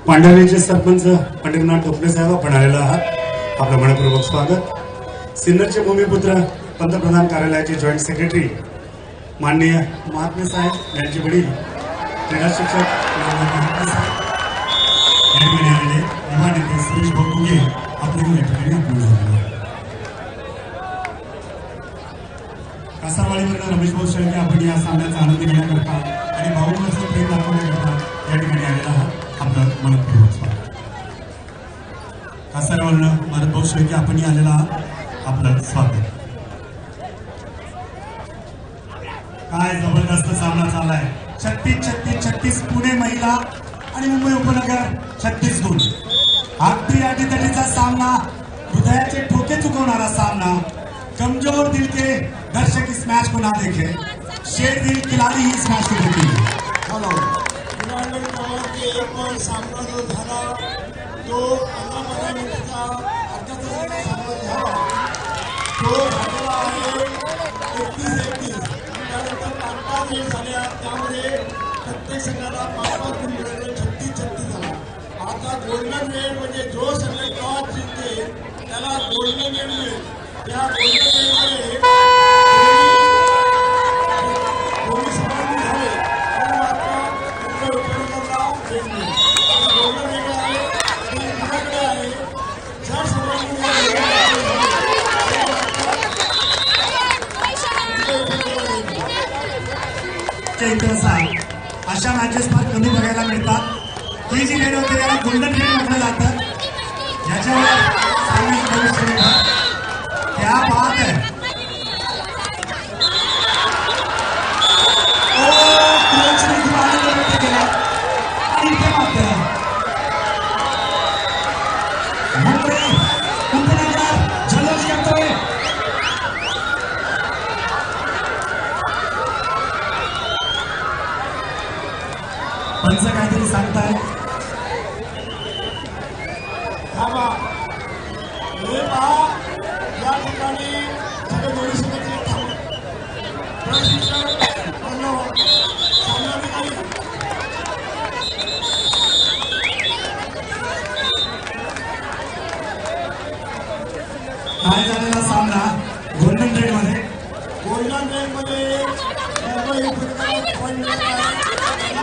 पांढरनेचे sarpanch Pandharinath टोपले साहेब आपण आलेला आहात. आपलं मनपूर्वक स्वागत. सिन्नरचे भूमिपुत्र पंतप्रधान कार्यालयाचे जॉईंट सेक्रेटरी माननीय महात्मे साहेब यांचे वडील क्रीडा शिक्षक महात्मे साहेब या ठिकाणी आलेले युवा नेते सुरेश भाऊ घुगे आपले या ठिकाणी आपलं झालेलं आहे. कासारवाडीवरून रमेश भाऊ शेळके आपण या सामन्याचा आनंद घेण्याकरता आणि भाऊंवरचं प्रेम दाखवण्याकरता या ठिकाणी आलेला आहात. आपलं मनपूर्वक स्वागत. कासारवाडीवरून भारत भाऊ शेळके आपण आलेला आहात. आपलं स्वागत. काय जबरदस्त सामना चाललाय. 36-36 पुणे महिला आणि मुंबई उपनगर 36 गुण. अगदी अटीतटीचा सामना, हृदयाचे ठोके चुकवणारा सामना. कमजोर दिल के दर्शक इस मैच को ना देखे, शेर दिल खिलाड़ी ही इस मैच को देखेंगे. टुर्नामेंट क्रमांक 1 वर सामना जो झाला तो 15 मिनिटाचा अर्धा तासाचा सामना झाला. तो झालेला आहे 31-31. त्यानंतर 5-5 गेम झाल्या. त्यामध्ये प्रत्येक संघाला 5-5 गुण मिळाले. 36-36 झाला. आता गोल्डन रेड म्हणजे जो संघ टॉस जिंकते त्याला गोल्डन रेड मिळेल. त्या गोल्डन रेडमध्ये दोन्ही समाधानी झाले आणि मात्र मुंबई उपनगरला रेड मिळेल. आता गोल्डन रेड आहे आणि तुझ्याकडे आहे ज्या संघाने अशा मॅचेस फार कमी बघायला मिळतात. ही जी रेड होते याला गोल्डन रेड म्हटलं जातं. याच्यावर सामन्याचं भविष्य निर्भर. क्या बात है. इथे मात्र मुंबई उपनगर जल्लोष करतोय. पंच काहीतरी सांगताय. थांबा. हे पहा, या ठिकाणी सगळे दोन्ही संघाचे प्रशिक्षक सामनाधिकारी काय झालेला सामना गोल्डन रेड मध्ये. गोल्डन रेडमध्ये मुंबई उपनगरात पॉईंट मिळत आहे.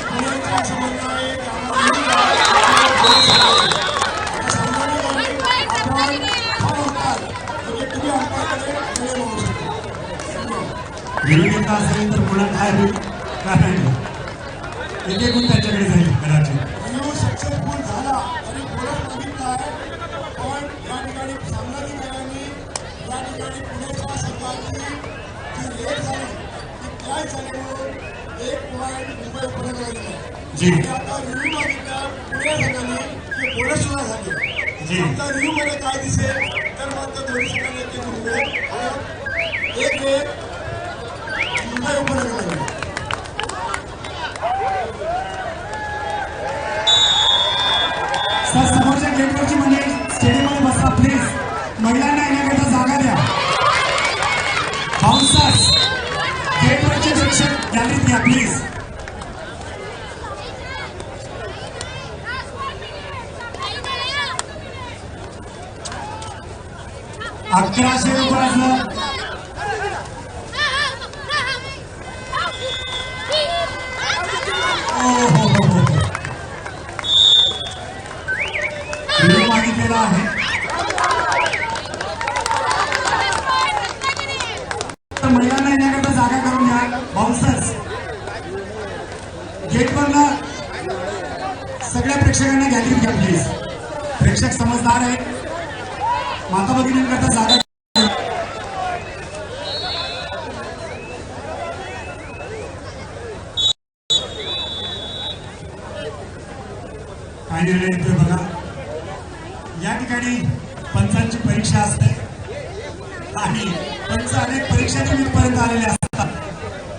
पुण्याचा संबंध आहे विरोधीता असेल तर पुन्हा काय होईल काय नाही. एक गुण त्याच्याकडे जाईल कदाचित. रिव्ह्यू सक्सेसफुल झाला आणि बोलत बघितला आहे. पण या ठिकाणी सामनाधिकाऱ्यांनी या ठिकाणी पुण्याच्या संघाची जी रेड झाली ती काय झाली म्हणून 1 पॉईंट मुंबई उपनगराला दिला. जी. आणि आता रिव्ह्यू बघितला पुणे संघाने ते बोनस सुद्धा झाले. जी. आता रिव्ह्यू मध्ये काय दिसेल तर मात्र दोन्ही संघाने ते मुंबई एक रेड मुंबई उपनगराला दिला. सर समोरच्या गेटवरची मंडळी स्टेडियममध्ये बसा प्लीज. महिलांना येण्याकरता जागा द्या. बाउन्सर्स गेटवरचे शिक्षक गॅलरीत घ्या प्लीज. 1100 रुपयाचं मागितलेला आहे. तर महिलांना येण्याकरता जागा करून द्या. बाउन्सर्स गेटवरला सगळ्या प्रेक्षकांना गॅलरीत घ्या प्लीज. प्रेक्षक समजदार आहेत. माता भगिनींकरता जागा. काय निर्णय येतोय बघा. या ठिकाणी पंचांची परीक्षा असते आणि पंच अनेक परीक्षांच्या वीटपर्यंत आलेले असतात.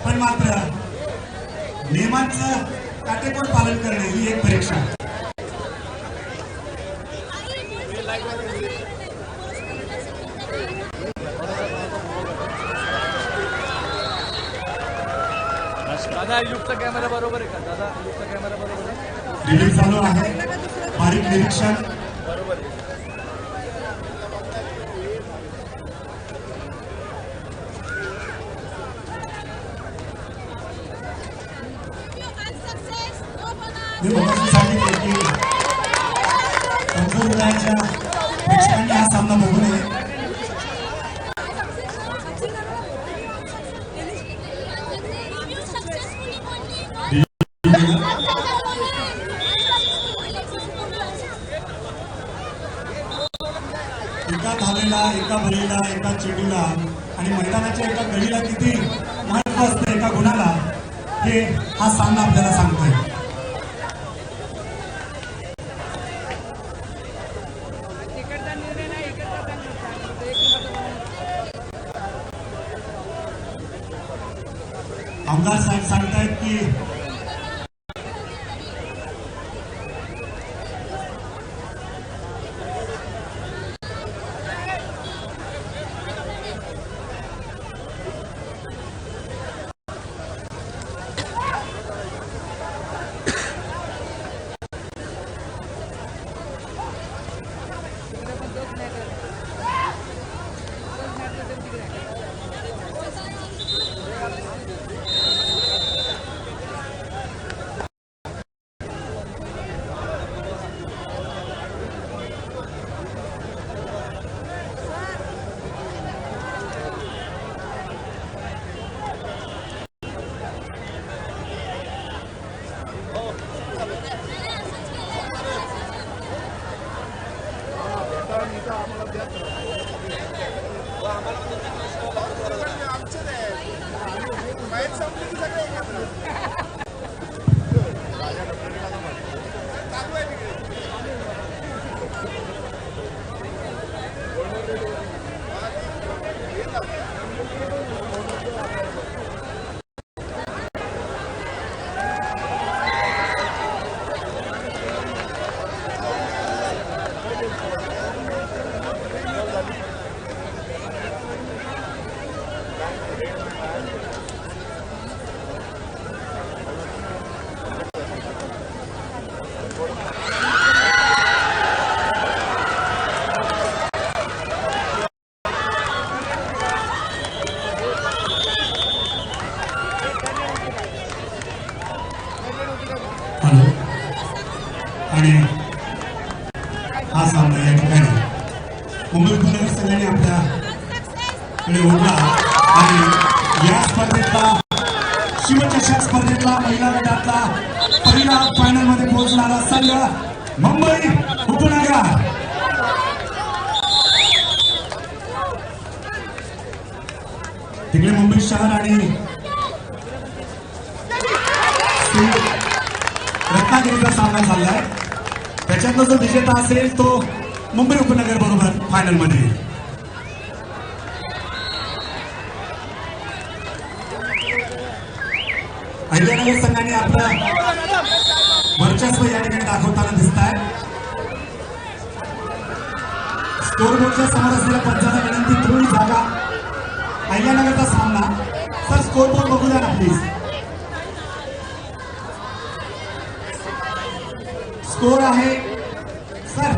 पण मात्र नियमांचं काटेकोर पालन करणे ही एक परीक्षा. दादा युगचा कॅमेरा बरोबर आहे का? दादा युगचा कॅमेरा बरोबर आहे. रिलीज चालू आहे. बारीक निरीक्षण. मी मगाशी सांगितले की कमजोर हृदयाच्या प्रेक्षकांनी हा सामना बघू नये. एका धावेला, एका बळीला, एका चेंडूला आणि मैदानाच्या एका गडीला किती महत्व असतं एका गुणाला, हे हा सामना आपल्याला सांगतोय. आमदार साहेब सांगतायत की आणि हा सामना या ठिकाणी मुंबई उपनगर संघाने आपल्याकडे ओढला आणि या स्पर्धेतला शिवचषक स्पर्धेतला महिला गटातला पहिला फायनल मध्ये पोहोचणारा संघ मुंबई उपनगर. तिकडे मुंबई शहर आणि रत्नागिरीचा सामना चाललाय. त्याच्यातला जो विजेता असेल तो मुंबई उपनगर बरोबर फायनल मध्ये. अहिल्यानगर संघाने आपलं वर्चस्व या ठिकाणी दाखवताना दिसत आहे. स्कोर बोर्डच्या समोर असलेल्या पंचांना विनंती, थोडी जागा. अहिल्यानगरचा सामना. सर स्कोर बोर्ड बघू द्या ना प्लीज. स्कोर आहे सर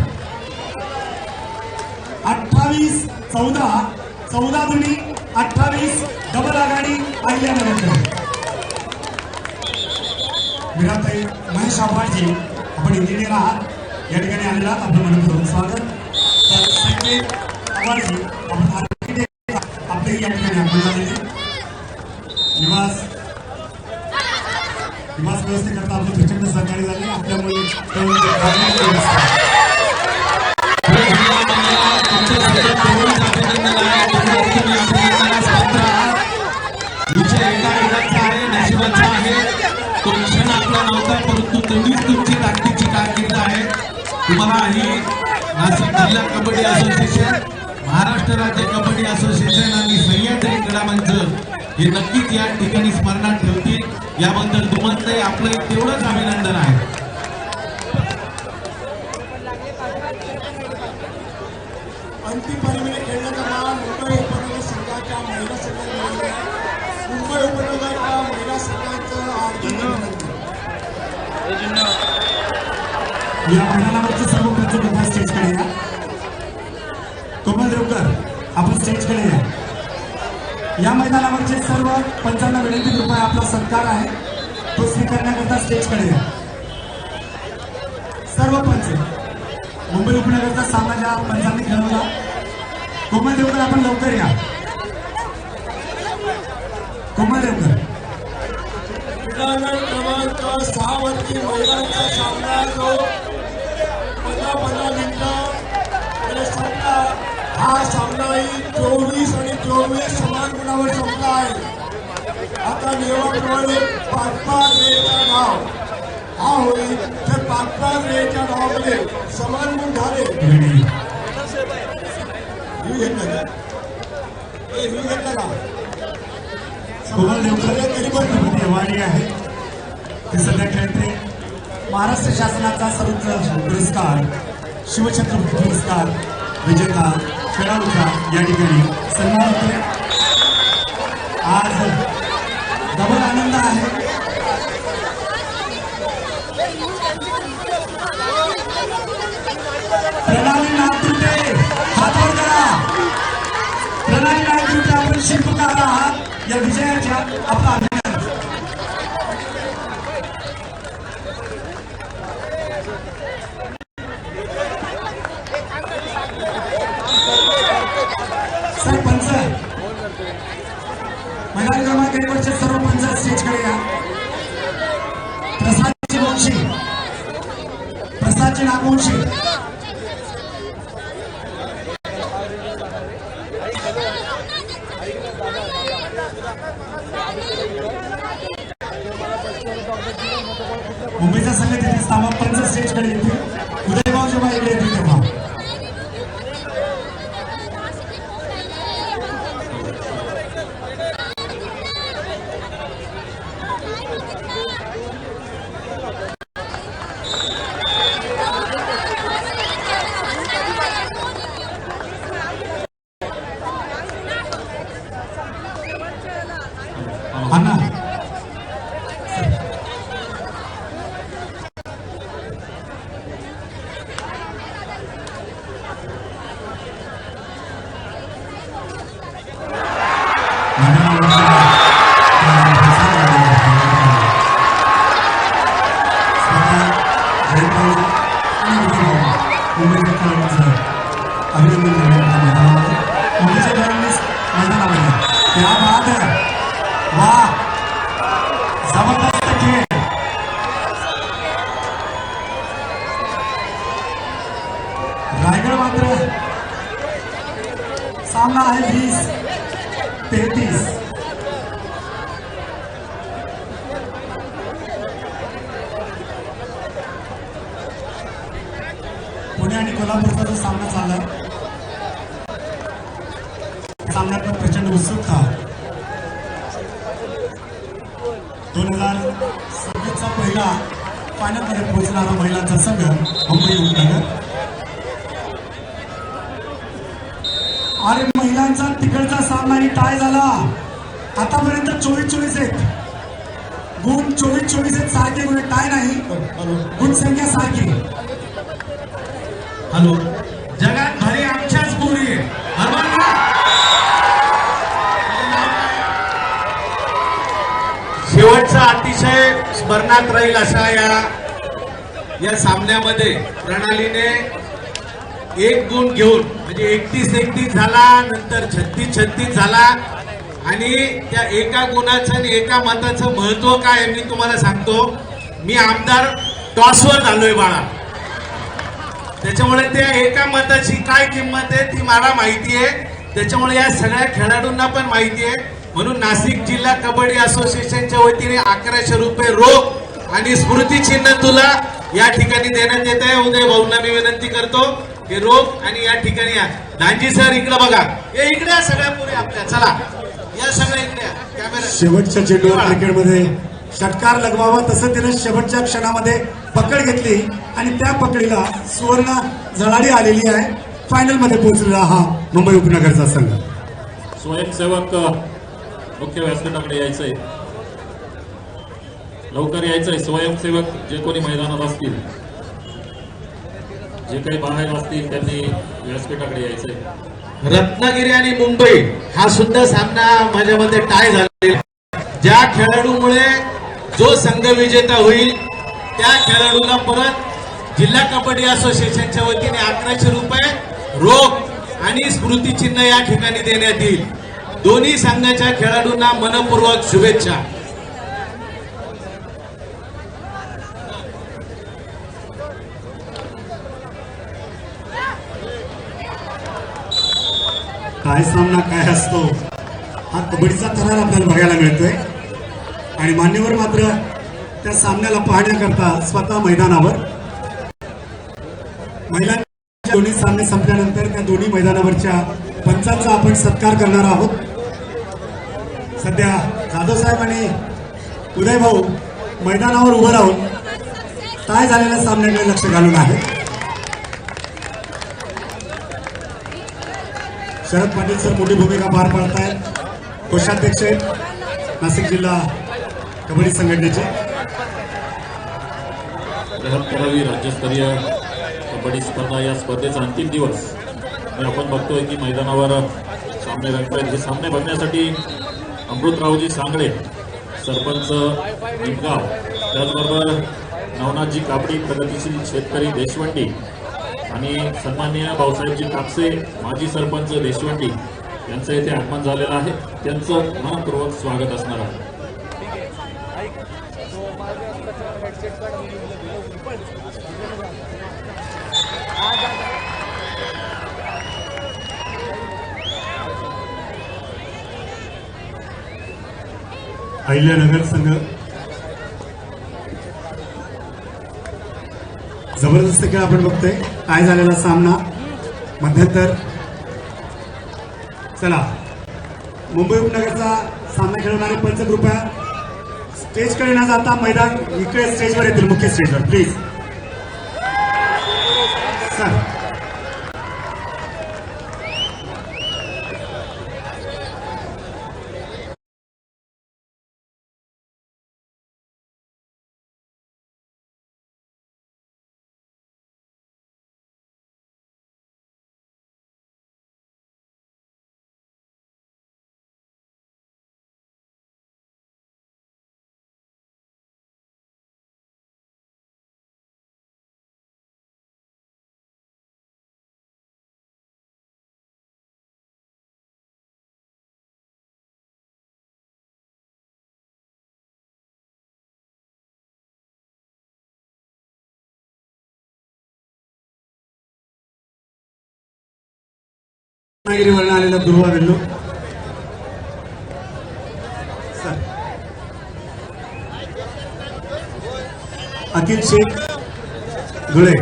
28-14. 14 दुनी 28. डबल आघाडी अहिल्यानगरकडे. विराताई महेश आव्हाडजी, आपण इंजिनियर आहात, या ठिकाणी आलेला आपलं मनपूर्वक स्वागत. तर संकेत आव्हाडजी, आपण आर्किटेक्ट, आपले या ठिकाणी आपण झालेले. निवास व्यवस्थेकरता आपले प्रचंड सहकार्य झाले. आपल्यामुळे नशिबाचा आहे तो क्षण आपला नव्हता, परंतु तेवढीच तुमची ताकदीची कारकीर्द आहे. तुम्हाला ही नाशिक जिल्हा कबड्डी असोसिएशन, महाराष्ट्र राज्य कबड्डी असोसिएशन आणि सह्याद्री क्रीडा मंच हे नक्कीच या ठिकाणी स्मरणात ठेवतील. याबद्दल दुमतले आपलं तेवढंच अभिनंदन आहे. अंतिम पारीमध्ये खेळण्याचा मान मुंबई उपनगर संघाच्या महिला संघाने. मुंबई उपनगरच्या महिला संघाचं हार्दिक अभिनंदन. या मैदानावरचे सर्व पंच कृपया स्टेजकडे या. कोमल देवकर आपण स्टेजकडे या. या मैदानावरचे सर्व पंचांना विनंती कृपया आपला सत्कार आहे तो स्वीकारण्याकरता स्टेजकडे या. सर्व पंच मुंबई उपनगरचा सामना ज्या पंचांनी खेळवला. कोमल देवकर आपण लवकर या. कोमल देवकर क्रमांक 6 वरती महिलांचा सामना जो 15 मिनिटं संपला. हा सामनाही 24 आणि 24 समान गुणावर संपला आहे. आता नियमाप्रमाणे 5-5 रेचा डाव हा होईल. तर 5-5 रेच्या डावामध्ये समान गुण झाले. ही घेतलं का? कोमल देवकर छत्रपती वाडी आहे ते सध्या खेळते. महाराष्ट्र शासनाचा सर्वोच्च पुरस्कार शिवछत्रपती पुरस्कार विजेता खेळाडूचा या ठिकाणी सन्मान होतोय. आज डबल आनंद आहे. प्रणाली नागपुते हात वर करा. प्रणाली नागपुते आपण शिल्पकार आहात. या विजयाच्या आपला अभिनंदन. सरपंच मैदान क्रमांक 1 वरचे सर्व पंच स्टेजकडे या. प्रसादची वंशी प्रसादची नागवंशी मुंबईचा संघ तिथे स्थापना पंच स्टेजकडे येतील. उदयभाऊ जेव्हा इकडे येतील तेव्हा अण्णा जबरदस्त खेळ. रायगड मात्र सामना आहे 20-33. पुणे आणि कोल्हापूरचा जो सामना चालला सामन्यात प्रचंड उत्सुकता. 2026चा पहिला फायनल मध्ये पोहोचणारा महिलांचा संघ मुंबई उपनगर. आणि महिलांचा तिकडचा सामनाही टाय झाला. आतापर्यंत 24-24 आहेत गुण. 24-24 आहेत. सारखे गुण टाय नाही. गुण संख्या सारखी. हॅलो जगात भारी आमच्याच पोरी आहे. शेवटचा अतिशय स्मरणात राहील अशा या सामन्यामध्ये प्रणालीने 1 गुण घेऊन म्हणजे 31-31 झाला. नंतर 36-36 झाला. आणि त्या एका गुणाचं आणि एका मताचं महत्व काय मी तुम्हाला सांगतो. मी आमदार टॉसवर झालोय बाळा. त्याच्यामुळे त्या एका मताची काय किंमत आहे ती मला माहिती आहे. त्याच्यामुळे या सगळ्या खेळाडूंना पण माहिती आहे. म्हणून नाशिक जिल्हा कबड्डी असोसिएशनच्या वतीने 1100 रुपये रोख आणि स्मृतिचिन्ह तुला या ठिकाणी देण्यात येत आहे. उदय भाऊंना मी विनंती करतो हे रोख आणि या ठिकाणी या. दांजी सर इकडे बघा. हे इकडे या सगळ्या पुढे आपल्या. चला या सगळ्या इकडे कॅमेरा. शेवटच्या चेंडूवर क्रिकेटमध्ये षटकार लगवावा तसं तिने शेवटच्या क्षणामध्ये पकड घेतली आणि त्या पकडीला सुवर्ण झळाळी आलेली आहे. फायनल मध्ये पोहोचलेला हा मुंबई उपनगरचा संघ. स्वयंसेवक मुख्य व्यासपीठाकडे यायचंय. लवकर यायचंय. स्वयंसेवक जे कोणी मैदानात असतील जे काही बाहेर असतील त्यांनी व्यासपीठाकडे यायचंय. रत्नागिरी आणि मुंबई हा सुद्धा सामना माझ्या मते टाय झालेला. ज्या खेळाडूमुळे जो संघ विजेता होईल त्या खेळाडूला परत जिल्हा कबड्डी असोसिएशनच्या वतीने 1100 रुपये रोख आणि स्मृतिचिन्ह या ठिकाणी देण्यात येईल. दोन्ही संघाच्या खेळाडूंना मनपूर्वक शुभेच्छा. काय सामना काय असतो हा कबड्डीचा थरार आपल्याला बघायला मिळतोय आणि मान्यवर मात्र त्या सामन्याला पाहण्याकरता स्वतः मैदानावर. महिलांच्या दोन्ही सामने संपल्यानंतर त्या दोन्ही मैदानावरच्या पंचांचा आपण सत्कार करणार आहोत. सध्या जाधव साहेब आणि उदय भाऊ मैदानावर उभं राहून काय झालेल्या सामन्याकडे लक्ष घालून आहे. शरद पाटील सर मोठी भूमिका पार पाडतायत. कोषाध्यक्ष आहेत नाशिक जिल्हा कबड्डी संघटनेचे. 73वी राज्यस्तरीय कबड्डी स्पर्धा या स्पर्धेचा अंतिम दिवस आणि आपण बघतोय की मैदानावर सामने रंगतायत. हे सामने बघण्यासाठी अमृतरावजी सांगळे सरपंच निमगाव, त्याचबरोबर नवनाथजी कापडी प्रगतीशील शेतकरी देशवंडी आणि सन्माननीय भाऊसाहेबजी कापसे माजी सरपंच देशवंडी यांचं येथे आगमन झालेलं आहे. त्यांचं मनपूर्वक स्वागत असणार आहे. अहिल्यानगर संघ जबरदस्त खेळ आपण बघतोय. काय झालेला सामना मध्यंतर. चला मुंबई उपनगरचा सामना खेळवणारे पंच कृपया स्टेजकडे न जाता मैदान इकडे स्टेजवर येतील, मुख्य स्टेजवर प्लीज. सर रत्नागिरीवरून आलेला दुर्वा वेल्लू. अखिल शेख धुळे.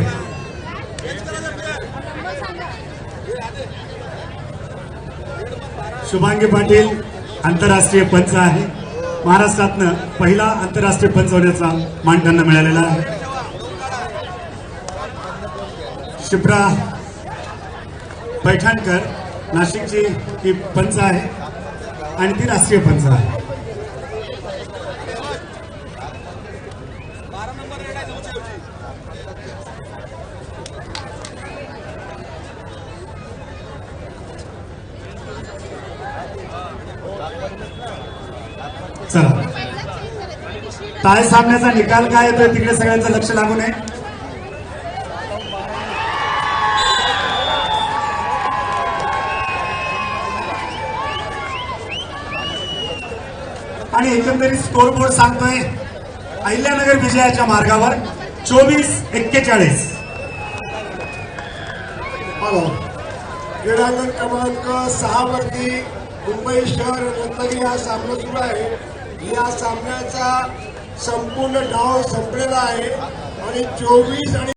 शुभांगी पाटील आंतरराष्ट्रीय पंच आहे. महाराष्ट्रातनं पहिला आंतरराष्ट्रीय पंच होण्याचा मान त्यांना मिळालेला आहे. शिप्रा पैठणकर नाशिकची ही पंच आहे आणि ती राष्ट्रीय पंच आहे. चला टाय सामन्याचा निकाल काय येतोय तिकडे सगळ्यांचं लक्ष लागू नये. आणि एकंदरीत स्कोरबोर्ड सांगतोय अहिल्यानगर विजयाच्या मार्गावर 24-41. क्रीडांगण क्रमांक 6 वरती मुंबई शहर रत्नागिरी हा सामना सुरू आहे. या सामन्याचा संपूर्ण डाव संपलेला आहे आणि 24 आणि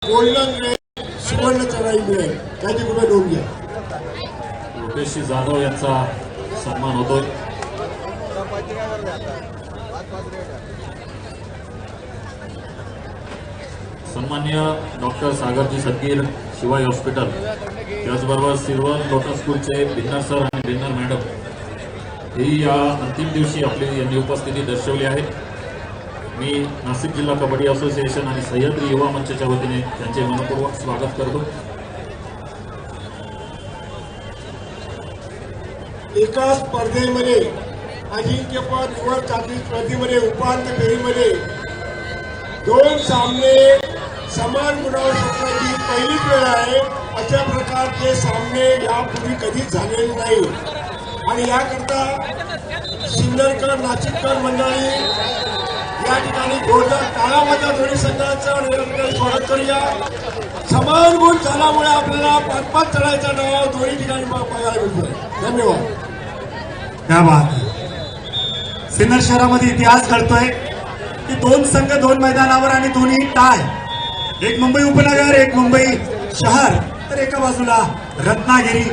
गोल्डन सुवर्ण चढाई मिळेल त्याची कृपया नोंद घ्या. रुपेश जाधव यांचा सन्मान होतोय. सन्मान्य डॉक्टर सागरजी सदगीर शिवाय हॉस्पिटल, त्याचबरोबर सिल्वर लोटस स्कूलचे भिन्नर सर आणि भिन्नर मॅडम ही या अंतिम दिवशी आपली यांनी उपस्थिती दर्शवली आहे. मी नाशिक जिल्हा कबड्डी असोसिएशन आणि सह्याद्री युवा मंचच्या वतीने त्यांचे मनपूर्वक स्वागत करतो. एका स्पर्धेमध्ये अजिंक्यपद निवड चाचणी स्पर्धेमध्ये उपांत्य फेरीमध्ये 2 सामने समान गुणांवर संपण्याची पहिलीच वेळ आहे. अशा प्रकारचे सामने यापूर्वी कधीच झालेले नाही आणि याकरता सिन्नरकर नाशिककर मंडळी या ठिकाणी जोरदार टाळामध्ये दोन्ही संघाचं निरंतर स्वागत करूया. समान गुण झाल्यामुळे आपल्याला 5-5 चढायचं नाव दोन्ही ठिकाणी पाहायला मिळतं. धन्यवाद. क्या बात आहे. सिन्नर शहरामध्ये इतिहास घडतोय की 2 संघ 2 मैदानावर आणि दोन्ही टाय. एक मुंबई उपनगर, एक मुंबई शहर, तर एका बाजूला रत्नागिरी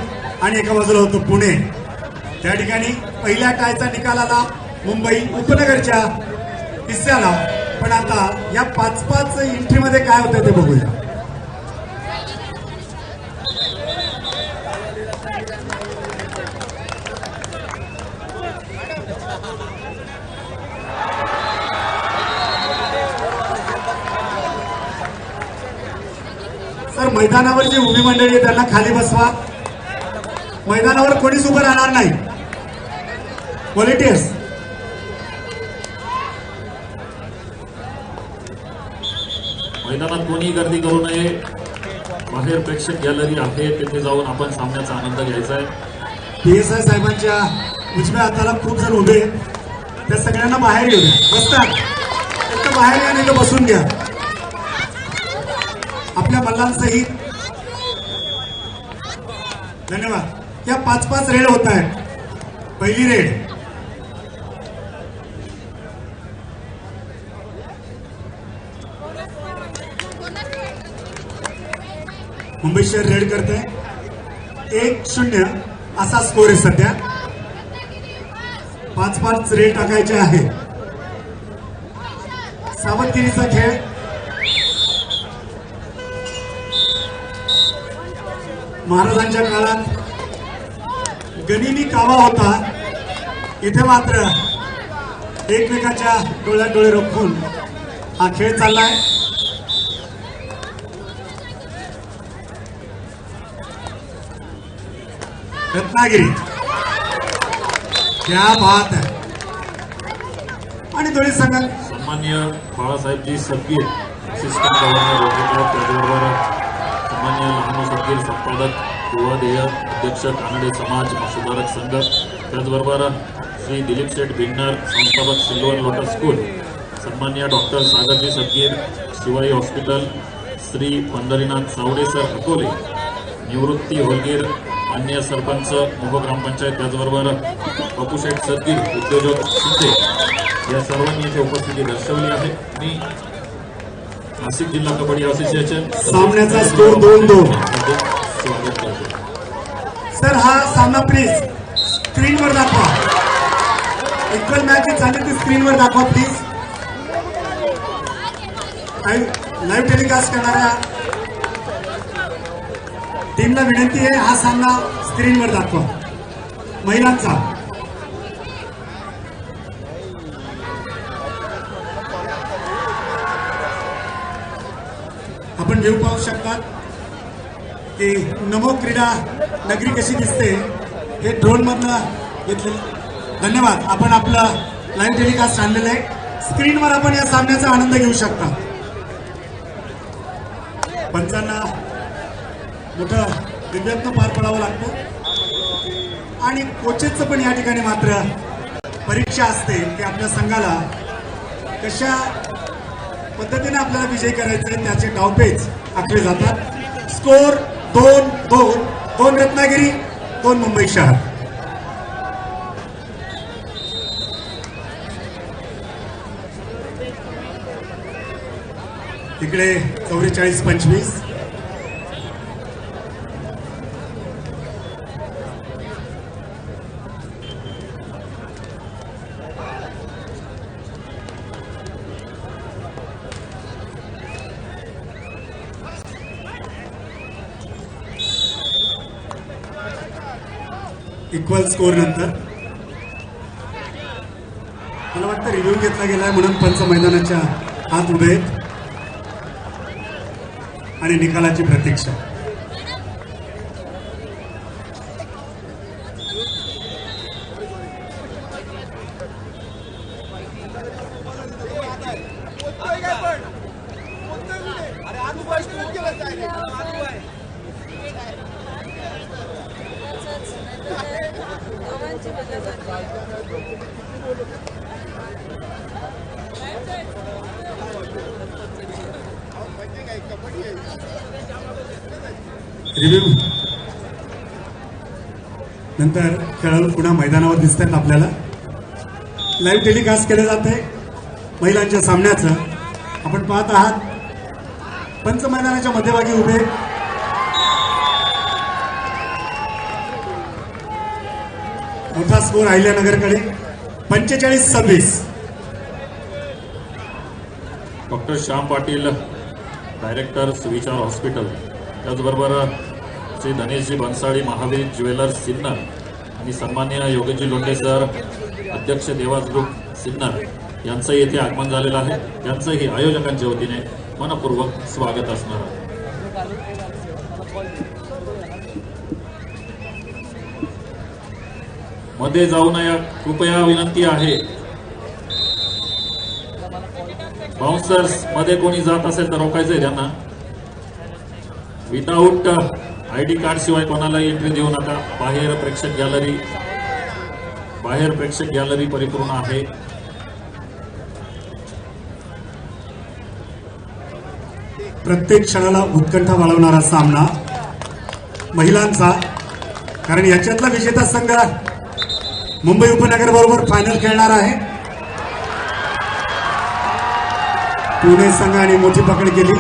आणि एका बाजूला होतं पुणे. त्या ठिकाणी पहिल्या टायचा निकाल आला मुंबई उपनगरच्या हिस्स्याला. पण आता या 5-5 एंट्रीमध्ये काय होतं ते बघूया. तर मैदानावर जी उभी मंडळी आहे त्यांना खाली बसवा. मैदानावर कोणीच उभं राहणार नाही. व्हॉलेंटियर्स मैदानात कोणी गर्दी करू नये. बाहेर प्रेक्षक गॅलरी आहे, तिथे जाऊन आपण सामन्याचा आनंद घ्यायचा आहे. PSI साहेबांच्या उजव्या हाताला खूप जण उभे आहेत. त्या सगळ्यांना बाहेर येऊ द्या. बसतात फक्त बाहेर या, नाही तर बसून घ्या. आपल्या मल्लांसहित धन्यवाद. या 5-5 रेड होत आहेत. पहिली रेड मुंबई शहर रेड करते. 1-0 असा स्कोर आहे सध्या. 5-5 रेड टाकायचे आहे. सावधगिरीचा खेळ. महाराजांच्या काळात गनिमी कावा होता. इथे मात्र एकमेकाच्या डोळ्यात डोळे रोखून हा खेळ चाललाय. रत्नागिरी क्या बात आहे. आणि दोन्ही संघ सन्मान्य बाळासाहेबजी सदगीर असिस्टंट गव्हर्नर रोहित, त्याचबरोबर सन्मान्य लहानू सदगीर संपादक युवा ध्येय अध्यक्ष कानडे समाज सुधारक संघ, त्याचबरोबर श्री दिलीप शेठ भिन्नर संस्थापक सिल्वर लोटस स्कूल, सन्मान्य doctor Sagarji Sadgir Shivai hospital, Shri Pandharinath Sawde sir Akole, Nivrutti Holgir मान्य सरपंच मोहो ग्रामपंचायत, त्याचबरोबर बापूशेठ सदगीर उद्योजक शिंदे या सर्वांनी इथे उपस्थिती दर्शवली आहे. मी नाशिक जिल्हा कबड्डी असोसिएशन सामन्याचा स्कोर 2-2. स्वागत करतो. सर हा सामना प्लीज स्क्रीनवर दाखवा. इक्वल मॅच चालेल ती स्क्रीनवर दाखवा प्लीज. लाईव्ह टेलिकास्ट करणाऱ्या टीमला विनंती आहे हा सामना स्क्रीनवर दाखवा. महिलांचा आपण व्ह्यू पाहू शकतात की नमो क्रीडा नगरी कशी दिसते हे ड्रोन मधनं घेतले. धन्यवाद. आपण आपलं लाईव्ह टेलिकास्ट आणलेलं आहे. स्क्रीनवर आपण या सामन्याचा आनंद घेऊ शकता. पंचांना मोठं दिव्यातनं पार पडावं लागतं आणि कोचेसचं पण या ठिकाणी मात्र परीक्षा असते की आपल्या संघाला कशा पद्धतीने आपल्याला विजय करायचे त्याचे डावपेच आखले जातात. स्कोर 2-2. 2 रत्नागिरी, 2 मुंबई शहर. इकडे 44-25. इक्वल स्कोर नंतर मला वाटतं रिव्ह्यू घेतला गेलाय म्हणून पंच मैदानाच्या आत उभे आहेत आणि निकालाची प्रतीक्षा. रिव्ह्यू नंतर खेळाडू पुन्हा मैदानावर दिसत आहेत आपल्याला. लाईव्ह टेलिकास्ट केले जाते महिलांच्या सामन्याचं. आपण पाहत आहात पंच मैदानाच्या मध्यभागी उभे मोठा स्कोर अहिल्यानगरकडे 45-26. Doctor Shyam Patil, director Suvichar hospital, त्याचबरोबर श्री धनेशजी भन्साळी, महावीर ज्वेलर्स सिन्नर आणि सन्मान्य योगेशजी लोंढे सर, अध्यक्ष देवास ग्रुप सिन्नर यांचं येथे आगमन झालेलं आहे. त्यांचंही आयोजकांच्या वतीने मनपूर्वक स्वागत असणार आहे. मध्ये जाऊ नये कृपया विनंती आहे. बाउन्सर्स मध्ये कोणी जात असेल तर रोखायचंय त्यांना. विदाऊट आयडी कार्ड शिवाय कोणाला एंट्री देऊ नका. बाहेर प्रेक्षक गॅलरी परिपूर्ण आहे. प्रत्येक क्षणाला उत्कंठा बाळगणारा सामना महिलांचा, कारण याच्यातला विजेता संघ मुंबई उपनगर बरोबर फायनल खेळणार आहे. पुणे संघाने मोठी पकड केली.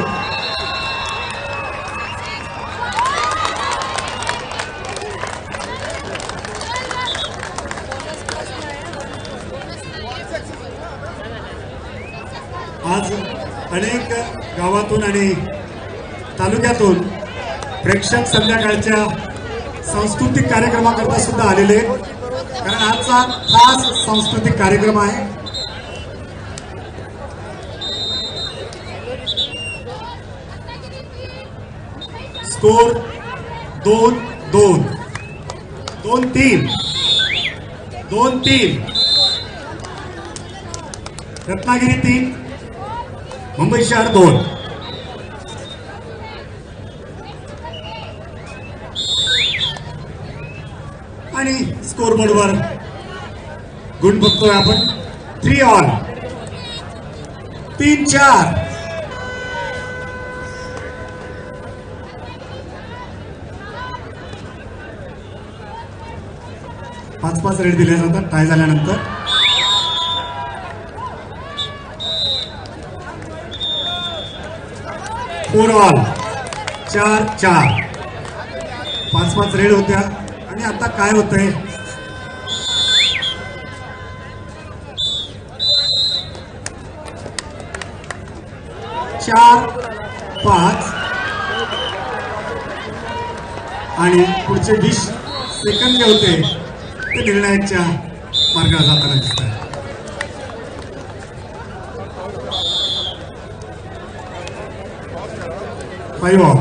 आज अनेक गावातून आणि तालुक्यातून प्रेक्षक संध्याकाळच्या सांस्कृतिक कार्यक्रमाकरता सुद्धा आलेले आहेत, कारण आजचा खास सांस्कृतिक कार्यक्रम आहे. स्कोर 2-2, 2-3, 2-3. रत्नागिरी 3, मुंबई शहर 2. आणि स्कोरबोर्डवर गुण बघतोय आपण. 3 ऑल, 3-4. पाच रेड दिले जातात टाय झाल्यानंतर. Four all, 4-4. 5 रेड होत्या आणि आता काय होतंय, चार 5 आणि पुढचे 20 सेकंद जे होते ते निर्णायकच्या मार्गाला जाताना दिसत आहे. Five all.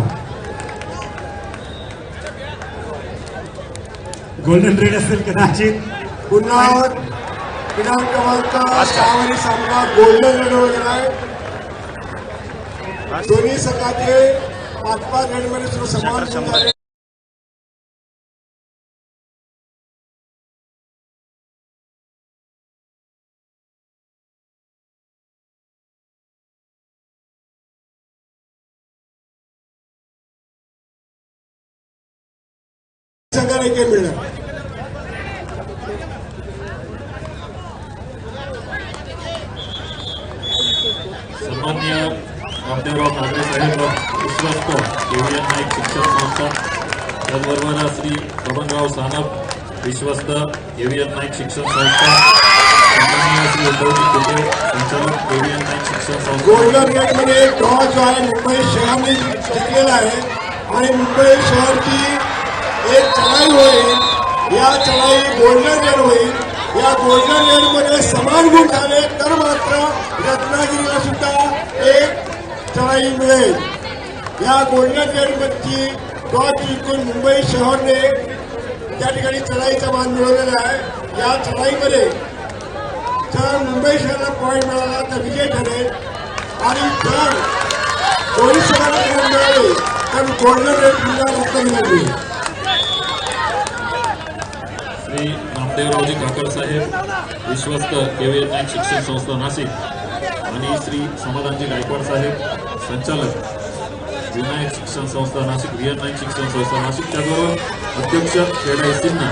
गोल्डन रेड असेल कदाचित. पुन्हा दिनांक क्रमांक 6 वरील सामना गोल्डन रेड वगैरे आहे. दोन्ही संघाचे 5 रेडमध्ये समान गुण झाले. संघाला एक मिळणार. सन्मान्य रामदेवराव ठाकरे साहेब विश्वस्त केव्हीएन नाईक शिक्षण संस्था, त्याचबरोबर श्री बबनराव सानप विश्वस्त केव्हीएन नाईक शिक्षण संस्था, सन्मान्य श्री उद्धवजी कुटे संचालक केव्हीएन नाईक शिक्षण संस्था. गोल्डन रेड मध्ये ड्रॉ जो आहे मुंबई शहराने जिंकलेला आहे आणि मुंबई शहरची एक चढाई होईल. या चढाई गोल्डन रेड होईल. या गोल्डन रेड मध्ये समान गुण झाले तर मात्र रत्नागिरीला सुद्धा एक चढाई मिळेल. या गोल्डन रेड मध्ये टॉस जिंकून मुंबई शहरने त्या ठिकाणी चढाईचा मान मिळवलेला आहे. या चढाईमध्ये जर मुंबई शहराला पॉईंट मिळाला तर विजय ठरेल आणि जर दोन्ही शहराला पॉईंट मिळाले तर गोल्डन रेड पुन्हा रत्नागिरी. श्री नामदेवरावजी काकर साहेब विश्वस्त KVL नाईक शिक्षण संस्था नाशिक आणि श्री समाधानजी गायकवाड साहेब संचालक विनायक शिक्षण संस्था नाशिक रिअल नाईक शिक्षण संस्था नाशिक, त्याचबरोबर अध्यक्ष खेडाई सिन्हा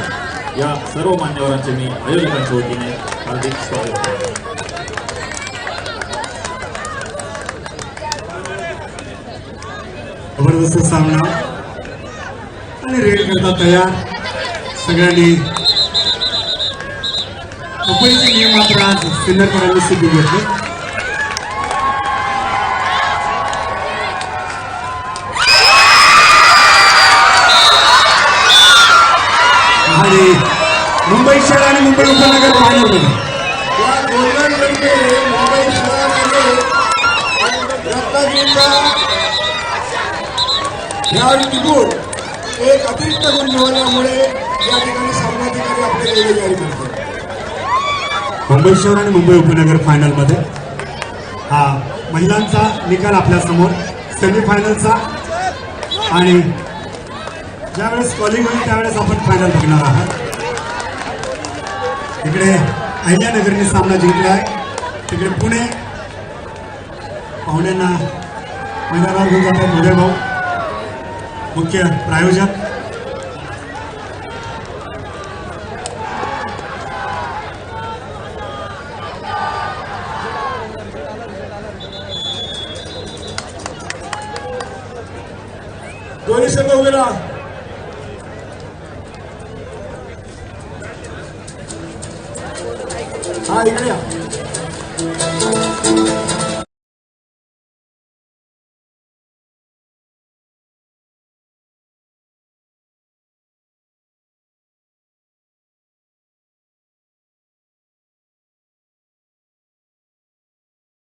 या सर्व मान्यवरांचे मी आयोजकांच्या वतीने हार्दिक स्वागत करतो. जबरदस्त सामना आणि रेड करता तयार. सगळ्यांनी कबड्डीचे नियम मात्र आज सिन्नरकरांनी शिकून घेतले. आणि मुंबई शहर आणि मुंबई उपनगर फायनलमध्ये या गोल्डन रेडमध्ये मुंबई शहरामध्ये रत्नागिरीचा खेळाडू टिकून एक अतिरिक्त गुण मिळवल्यामुळे या ठिकाणी सामनाधिकारी आपली वेगळी जारी करतात. मुंबई शहर आणि मुंबई उपनगर फायनलमध्ये हा महिलांचा निकाल आपल्या समोर सेमीफायनलचा. आणि ज्यावेळेस कॉलिंग होईल त्यावेळेस आपण फायनल बघणार आहात. इकडे अहिल्यानगरने सामना जिंकलाय, तिकडे पुणे पाहुण्यांना मैदानावर घेऊन जातात उदय भाऊ मुख्य प्रायोजक. दोन्ही संघ उभे राहा. हा इकडे या.